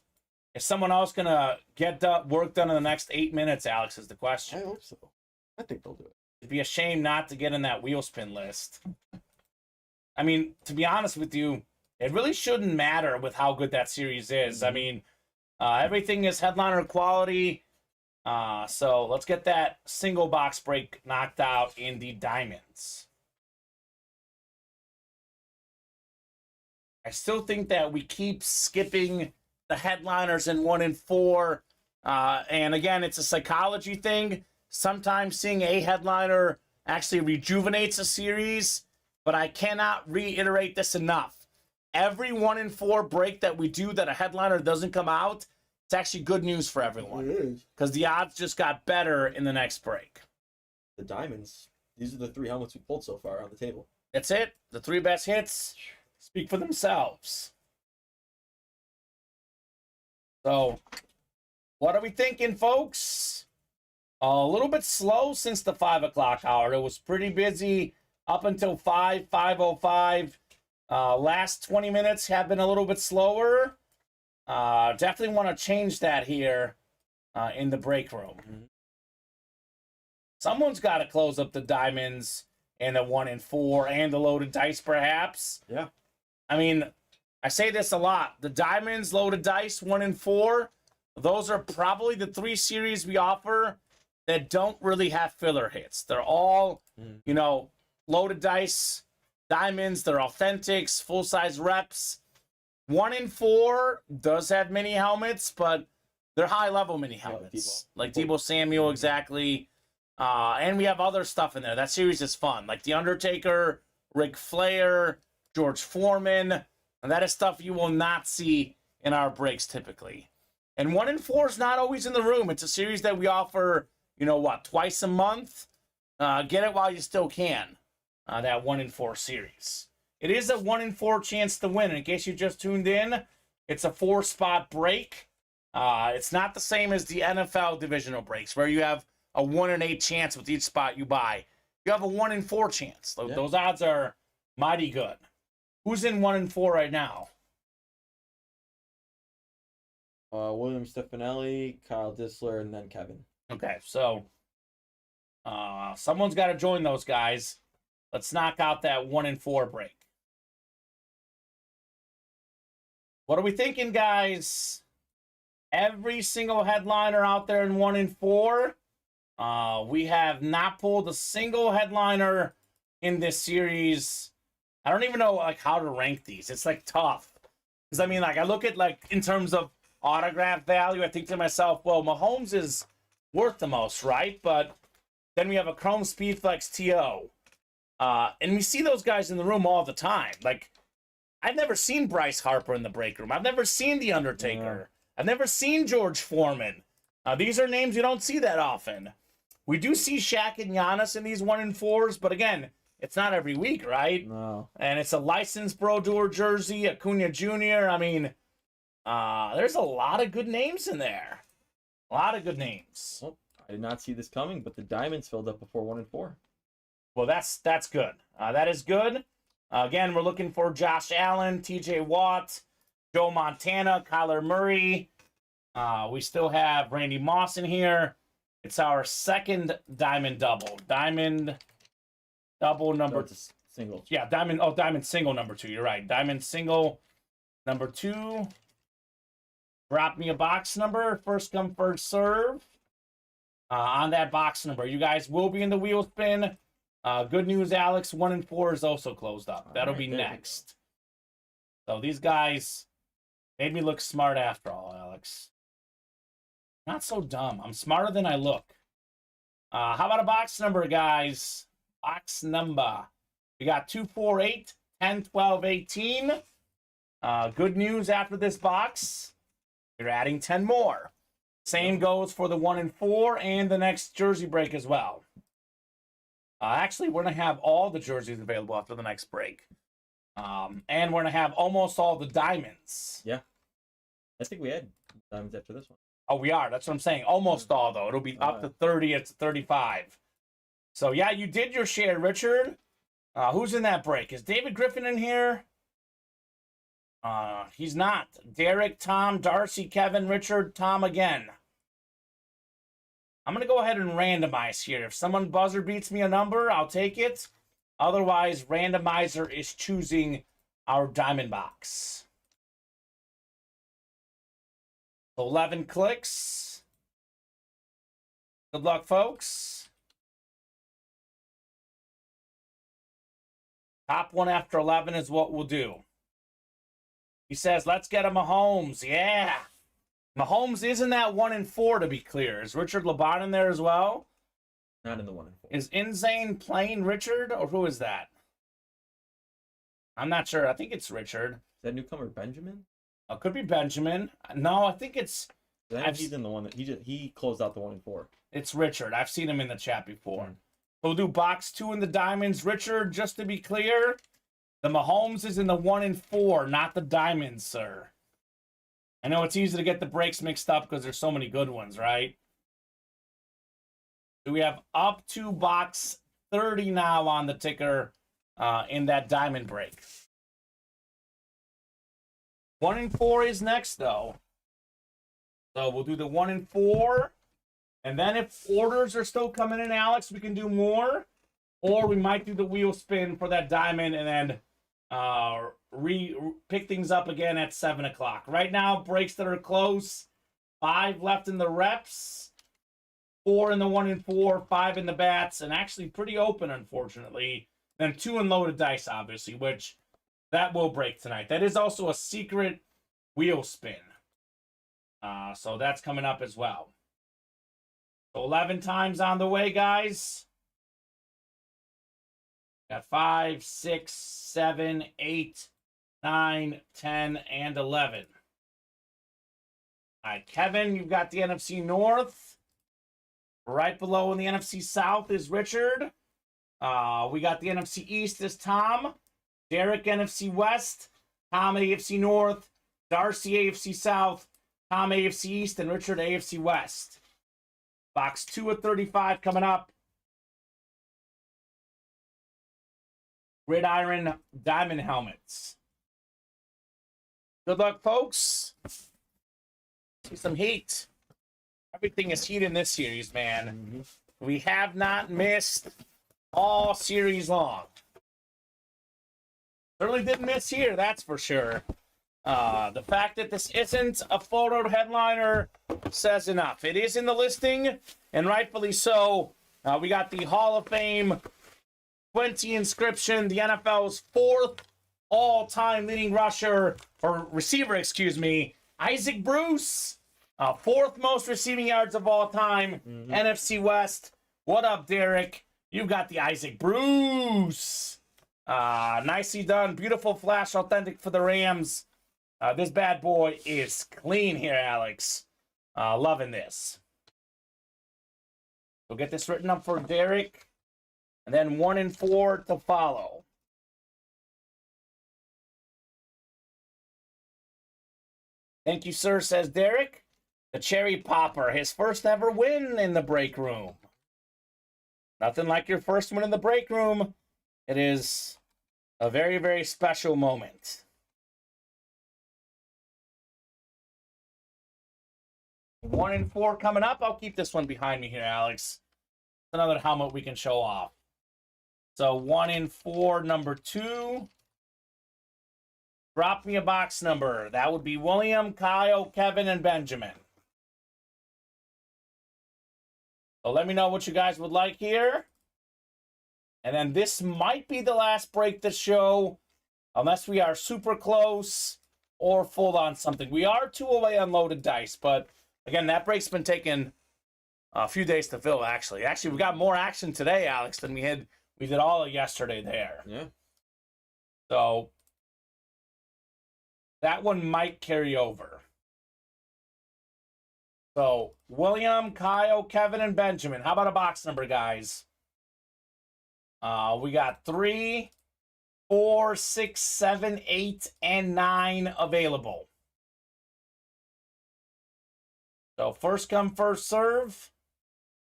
Is someone else gonna get work done in the next 8 minutes, Alex, is the question. I hope so. I think they'll do it. It'd be a shame not to get in that wheel spin list. I mean, to be honest with you, it really shouldn't matter with how good that series is. I mean, everything is headliner quality. So let's get that single box break knocked out in the diamonds. I still think that we keep skipping the headliners in 1 and 4. And again, it's a psychology thing. Sometimes seeing a headliner actually rejuvenates a series, but I cannot reiterate this enough. Every 1 and 4 break that we do that a headliner doesn't come out, it's actually good news for everyone. It is. Because the odds just got better in the next break. The diamonds. These are the 3 helmets we pulled so far on the table. That's it. The 3 best hits speak for themselves. So, what are we thinking, folks? A little bit slow since the 5 o'clock hour. It was pretty busy up until 5:05. Last 20 minutes have been a little bit slower. Definitely want to change that here in the break room. Mm-hmm. Someone's got to close up the diamonds and the 1 and 4 and the loaded dice, perhaps. Yeah. I mean, I say this a lot. The diamonds, loaded dice, 1 and 4, those are probably the 3 series we offer that don't really have filler hits. They're all, you know, loaded dice, diamonds, they're authentics, full-size reps. 1 and 4 does have mini helmets, but they're high-level mini helmets. Like Deebo Samuel, exactly. And we have other stuff in there. That series is fun. Like The Undertaker, Ric Flair, George Foreman. And that is stuff you will not see in our breaks typically. And 1 and 4 is not always in the room. It's a series that we offer, you know what, twice a month. Get it while you still can. That 1 and 4 series. It is a 1 in 4 chance to win. In case you just tuned in, it's a 4-spot break. It's not the same as the NFL divisional breaks where you have a 1 in 8 chance with each spot you buy. You have a 1 in 4 chance. Those odds are mighty good. Who's in 1 and 4 right now? William Stefanelli, Kyle Dissler, and then Kevin. Okay, so someone's got to join those guys. Let's knock out that 1 and 4 break. What are we thinking, guys? Every single headliner out there in 1 and 4. We have not pulled a single headliner in this series. I don't even know like how to rank these. It's like tough. Because I mean, like I look at like in terms of autograph value, I think to myself, well, Mahomes is worth the most, right? But then we have a Chrome Speedflex TO. And we see those guys in the room all the time. Like I've never seen Bryce Harper in the break room. I've never seen The Undertaker. I've never seen George Foreman. These are names you don't see that often. We do see Shaq and Giannis in these 1 in 4s, but again, it's not every week, right? No. And it's a licensed Brodeur jersey, Acuna Jr. I mean, there's a lot of good names in there. A lot of good names. Well, I did not see this coming, but the diamonds filled up before 1 in 4. Well, that's good. That is good. Again, we're looking for Josh Allen, T.J. Watt, Joe Montana, Kyler Murray. We still have Randy Moss in here. It's our second diamond double. Diamond double number... No, it's a single. Yeah, diamond single number 2. You're right. Diamond single number 2. Drop me a box number. First come, first serve. On that box number. You guys will be in the wheel spin. Good news, Alex. 1 in 4 is also closed up. That'll be next. So these guys made me look smart after all, Alex. Not so dumb. I'm smarter than I look. How about a box number, guys? Box number. We got 2, 4, 8, 10, 12, 18. Good news after this box. You're adding 10 more. Same goes for the 1 in 4 and the next jersey break as well. Actually, we're going to have all the jerseys available after the next break. And we're going to have almost all the diamonds. Yeah. I think we had diamonds after this one. Oh, we are. That's what I'm saying. Almost all, though. It'll be up to 30. It's 35. So, yeah, you did your share, Richard. Who's in that break? Is David Griffin in here? He's not. Derek, Tom, Darcy, Kevin, Richard, Tom again. I'm going to go ahead and randomize here. If someone buzzer beats me a number, I'll take it. Otherwise, randomizer is choosing our diamond box. 11 clicks. Good luck, folks. Top one after 11 is what we'll do. He says, let's get a Mahomes. Yeah. Mahomes is in that 1 in 4, to be clear. Is Richard LeBron in there as well? Not in the 1 in 4. Is Insane playing Richard, or who is that? I'm not sure. I think it's Richard. Is that newcomer Benjamin? It could be Benjamin. No, I think it's... I think he's in the one that he closed out the 1 in 4. It's Richard. I've seen him in the chat before. We'll do box 2 in the diamonds. Richard, just to be clear, the Mahomes is in the 1 in 4, not the diamonds, sir. I know it's easy to get the breaks mixed up because there's so many good ones, right? So we have up to box 30 now on the ticker in that diamond break. 1 in 4 is next, though. So we'll do the 1 in 4. And then if orders are still coming in, Alex, we can do more. Or we might do the wheel spin for that diamond and then pick things up again at 7 o'clock. Right now, breaks that are close. 5 left in the reps. 4 in the 1 in 4. 5 in the bats. And actually pretty open, unfortunately. Then 2 in loaded dice, obviously, which that will break tonight. That is also a secret wheel spin. So that's coming up as well. So 11 times on the way, guys. Got 5, 6, 7, 8, 9, 10, and 11. All right, Kevin, you've got the NFC North. Right below in the NFC South is Richard. We got the NFC East is Tom. Derek, NFC West. Tom, AFC North. Darcy, AFC South. Tom, AFC East. And Richard, AFC West. Box 2 at 35 coming up. Gridiron diamond helmets. Good luck, folks. See some heat. Everything is heat in this series, man. We have not missed all series long. Certainly didn't miss here, that's for sure. The fact that this isn't a photo headliner says enough. It is in the listing, and rightfully so. We got the Hall of Fame 20 inscription, the NFL's 4th all-time leading rusher, or receiver, excuse me, Isaac Bruce. 4th most receiving yards of all time, NFC West. What up, Derek? You got the Isaac Bruce. Nicely done. Beautiful flash, authentic for the Rams. This bad boy is clean here, Alex. Loving this. We'll get this written up for Derek. And then 1 and 4 to follow. Thank you, sir, says Derek. The Cherry Popper, his first ever win in the break room. Nothing like your first win in the break room. It is a very, very special moment. One and 4 coming up. I'll keep this one behind me here, Alex. Another helmet we can show off. So 1 and 4, number 2. Drop me a box number. That would be William, Kyle, Kevin, and Benjamin. So let me know what you guys would like here. And then this might be the last break to show, unless we are super close or full on something. We are 2 away on loaded dice, but again, that break's been taking a few days to fill, actually. Actually, we got more action today, Alex, than we did all of yesterday there. Yeah. So that one might carry over. So William, Kyle, Kevin, and Benjamin. How about a box number, guys? We got 3, 4, 6, 7, 8, and 9 available. So first come, first serve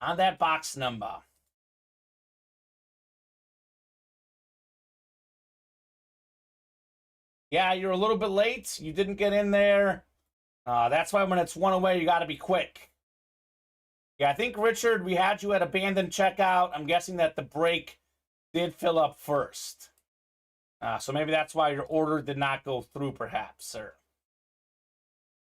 on that box number. Yeah, you're a little bit late. You didn't get in there. That's why when it's 1 away, you got to be quick. Yeah, I think, Richard, we had you at abandoned checkout. I'm guessing that the break did fill up first. So maybe that's why your order did not go through, perhaps, sir.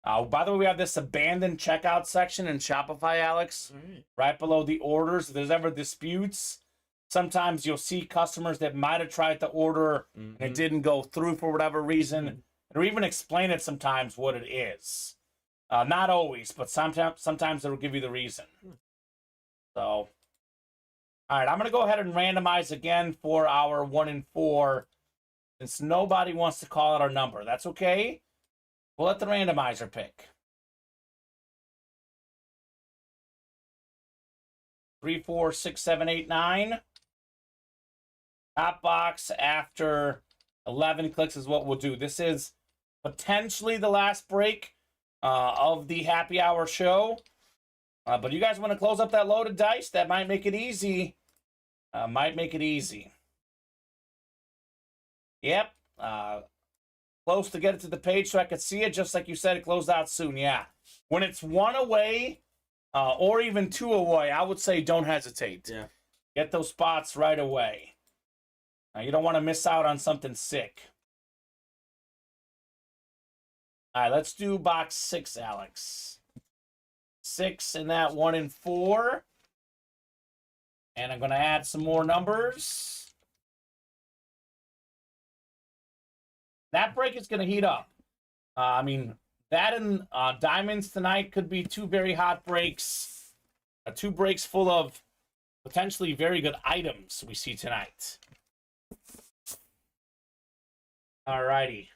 By the way, we have this abandoned checkout section in Shopify, Alex, right below the orders. If there's ever disputes, sometimes you'll see customers that might have tried to order and it didn't go through for whatever reason, or even explain it sometimes what it is. Not always, but sometimes it'll give you the reason. So, all right, I'm going to go ahead and randomize again for our 1 and 4, since nobody wants to call out our number. That's okay. We'll let the randomizer pick. 3, 4, 6, 7, 8, 9. Top box after 11 clicks is what we'll do. This is potentially the last break of the happy hour show. But you guys want to close up that loaded dice? That might make it easy. Yep. Close to get it to the page so I could see it. Just like you said, it closed out soon. Yeah. When it's 1 away or even 2 away, I would say don't hesitate. Yeah. Get those spots right away. You don't want to miss out on something sick. All right, let's do box 6, Alex. 6 in that 1 and 4. And I'm going to add some more numbers. That break is going to heat up. I mean, that and diamonds tonight could be 2 very hot breaks. 2 breaks full of potentially very good items we see tonight. All righty.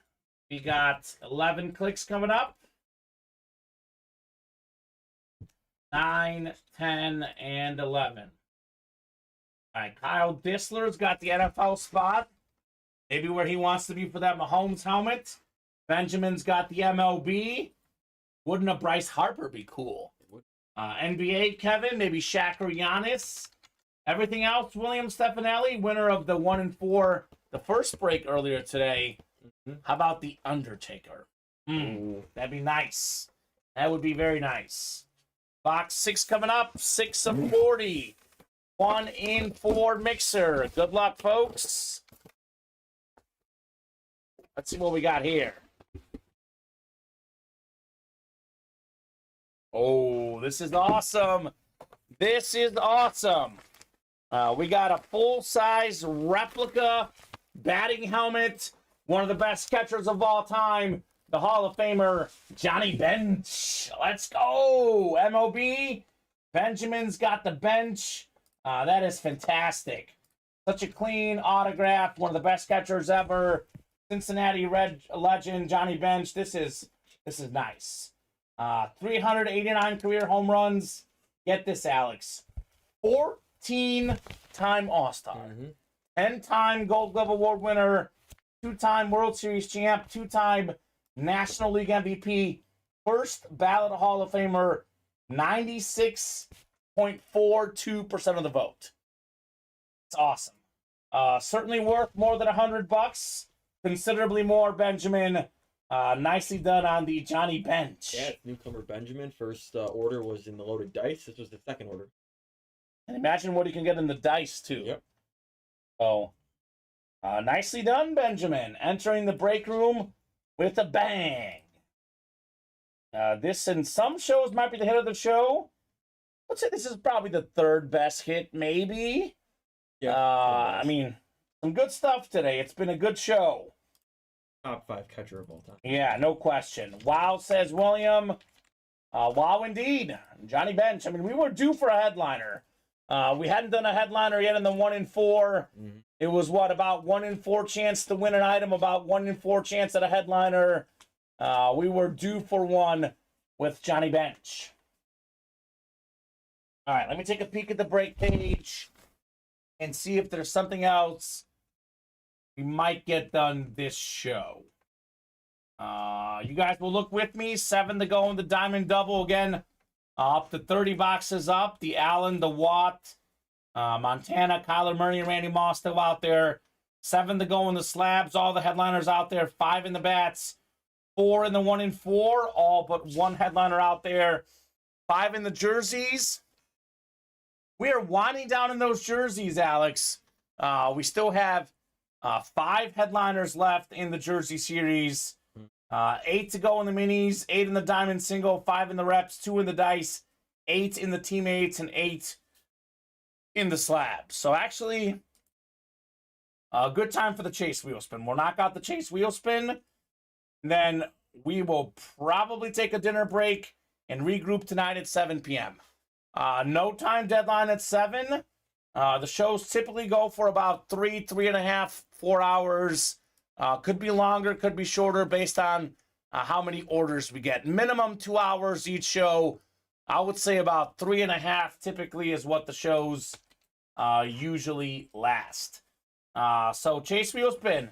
We got 11 clicks coming up. 9, 10, and 11. All right, Kyle Dissler's got the NFL spot. Maybe where he wants to be for that Mahomes helmet. Benjamin's got the MLB. Wouldn't a Bryce Harper be cool? NBA Kevin, maybe Shaq or Giannis. Everything else, William Stefanelli, winner of the 1 and 4, the first break earlier today. How about the Undertaker? That'd be nice. That would be very nice. Box 6 coming up, 6 of 40. 1 in 4 mixer. Good luck, folks. Let's see what we got here. Oh, this is awesome. This is awesome. We got a full-size replica batting helmet. One of the best catchers of all time, the Hall of Famer, Johnny Bench. Let's go. MOB. Benjamin's got the bench. That is fantastic. Such a clean autograph. One of the best catchers ever. Cincinnati Red legend Johnny Bench. This is nice. 389 career home runs. Get this, Alex. 14-time All-Star. 10-time Gold Glove Award winner. 2-time World Series champ. 2-time National League MVP. First ballot Hall of Famer. 96.42% of the vote. It's awesome. Certainly worth more than $100. Considerably more, Benjamin. Nicely done on the Johnny Bench. Yeah, it's newcomer Benjamin. First order was in the loaded dice. This was the second order. And imagine what he can get in the dice, too. Yep. So, nicely done, Benjamin. Entering the break room with a bang. This, in some shows, might be the hit of the show. Let's say this is probably the third best hit, maybe. Yeah. I mean, some good stuff today. It's been a good show. Top 5 catcher of all time. Yeah, no question. Wow, says William. Wow, indeed. Johnny Bench. I mean, we were due for a headliner. We hadn't done a headliner yet in the 1 in 4. It was what, about 1 in 4 chance to win an item, about 1 in 4 chance at a headliner. We were due for one with Johnny Bench. All right, let me take a peek at the break page and see if there's something else we might get done this show. You guys will look with me. 7 to go in the Diamond Double again. Up to 30 boxes up. The Allen, the Watt, Montana, Kyler Murray, and Randy Moss still out there. 7 to go in the slabs. All the headliners out there. 5 in the bats. 4 in the 1 in 4. All but one headliner out there. 5 in the jerseys. We are winding down in those jerseys, Alex. We still have 5 headliners left in the jersey series. 8 to go in the minis, 8 in the diamond single, 5 in the reps, 2 in the dice, 8 in the teammates, and 8 in the slab. So actually, a good time for the chase wheel spin. We'll knock out the chase wheel spin, and then we will probably take a dinner break and regroup tonight at 7 p.m. No time deadline at 7. The shows typically go for about 3.5, 4 hours. Could be longer, could be shorter based on how many orders we get. Minimum 2 hours each show. I would say about 3.5 typically is what the shows usually last. So chase wheel spin.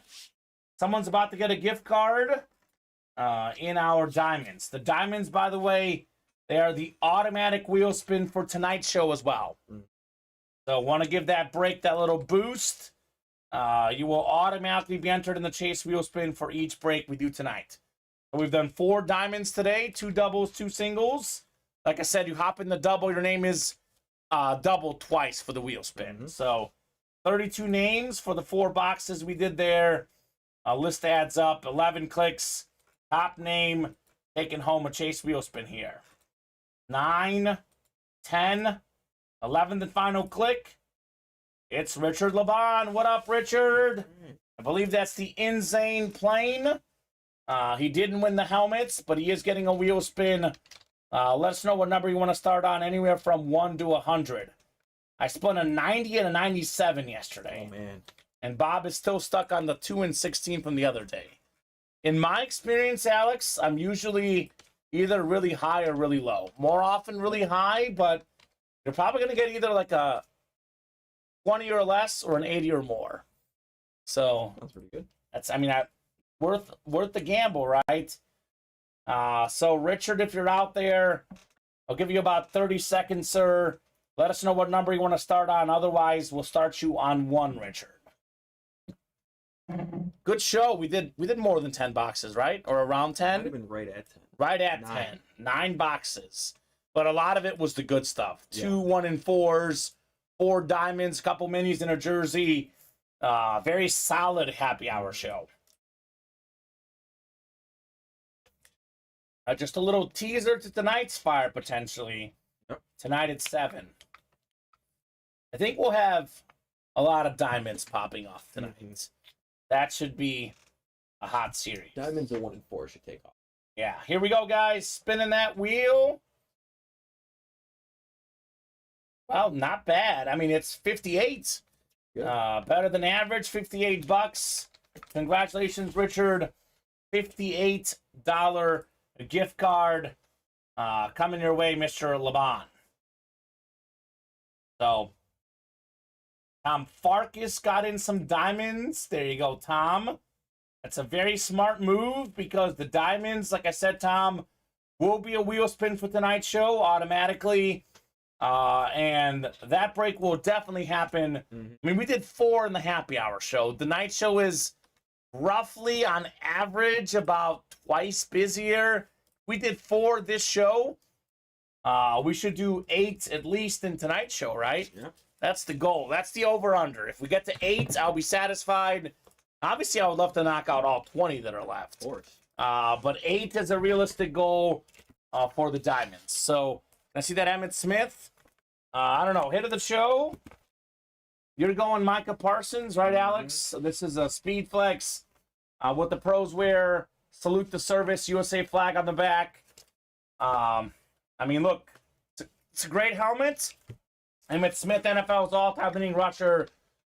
Someone's about to get a gift card in our diamonds. The diamonds, by the way, they are the automatic wheel spin for tonight's show as well. So want to give that break that little boost. You will automatically be entered in the chase wheel spin for each break we do tonight. So we've done 4 diamonds today, 2 doubles, 2 singles. Like I said, you hop in the double, your name is doubled twice for the wheel spin. So 32 names for the 4 boxes we did there. List adds up, 11 clicks. Top name, taking home a chase wheel spin here. 9, 10, 11th and final click. It's Richard Laban. What up, Richard? I believe that's the Insane plane. He didn't win the helmets, but he is getting a wheel spin. Let us know what number you want to start on, anywhere from 1 to 100. I spun a 90 and a 97 yesterday. Oh, man. And Bob is still stuck on the 2 and 16 from the other day. In my experience, Alex, I'm usually either really high or really low. More often really high, but you're probably going to get either like a 20 or less or an 80 or more. So That's pretty good. that's, I mean, worth the gamble, right? So Richard, if you're out there, I'll give you about 30 seconds, sir. Let us know what number you want to start on. Otherwise, we'll start you on 1, Richard. Good show. We did more than 10 boxes, right? Or around 10? Might have been right at 10. Right at 9. 10. 9 boxes. But a lot of it was the good stuff. Yeah. 2 1 in 4s, 4 diamonds, couple minis in a jersey. Very solid happy hour show. Just a little teaser to tonight's fire, potentially. Yep. Tonight at 7. I think we'll have a lot of diamonds popping off tonight. That should be a hot series. Diamonds are 1 in 4 should take off. Yeah, here we go, guys. Spinning that wheel. Well, not bad. I mean, it's 58. Better than average, $58. Congratulations, Richard. $58 gift card coming your way, Mr. Laban. So, Tom Farkas got in some diamonds. There you go, Tom. That's a very smart move because the diamonds, like I said, Tom, will be a wheel spin for tonight's show automatically. And that break will definitely happen. I mean, we did 4 in the happy hour show. The night show is roughly on average about twice busier. We did 4 this show. We should do 8 at least in tonight's show, right? Yeah. That's the goal. That's the over-under. If we get to 8, I'll be satisfied. Obviously, I would love to knock out all 20 that are left. Of course. But 8 is a realistic goal for the Diamonds. So, I see that Emmitt Smith. I don't know. Hit of the show. You're going Micah Parsons, right, Alex? So this is a Speed Flex. What the pros wear. Salute the service. USA flag on the back. I mean, look. It's a great helmet. Emmitt Smith, NFL's all-time leading rusher.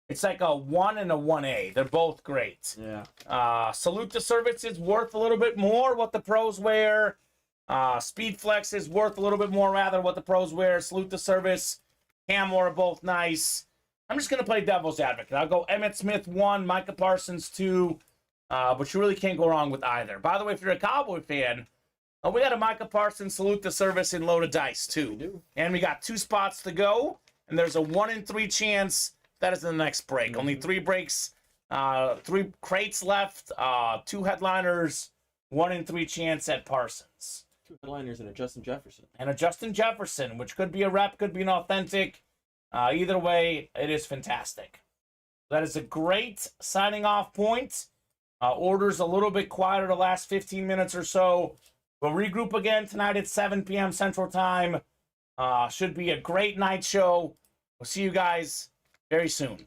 It's like a 1 and a 1A. They're both great. Yeah. Salute the service is worth a little bit more what the pros wear. Speed Flex is worth a little bit more rather what the pros wear. Salute the service. Camo are both nice. I'm just going to play devil's advocate. I'll go Emmitt Smith 1, Micah Parsons 2. But you really can't go wrong with either. By the way, if you're a Cowboy fan, we got a Micah Parsons Salute the Service in loaded dice, too. We do. And we got 2 spots to go. And there's a 1 in 3 chance that is in the next break. Only 3 breaks, 3 crates left, 2 headliners, 1 in 3 chance at Parsons. 2 headliners and a Justin Jefferson. And a Justin Jefferson, which could be a rep, could be an authentic. Either way, it is fantastic. That is a great signing off point. Orders a little bit quieter the last 15 minutes or so. We'll regroup again tonight at 7 p.m. Central Time. Should be a great night show. We'll see you guys very soon.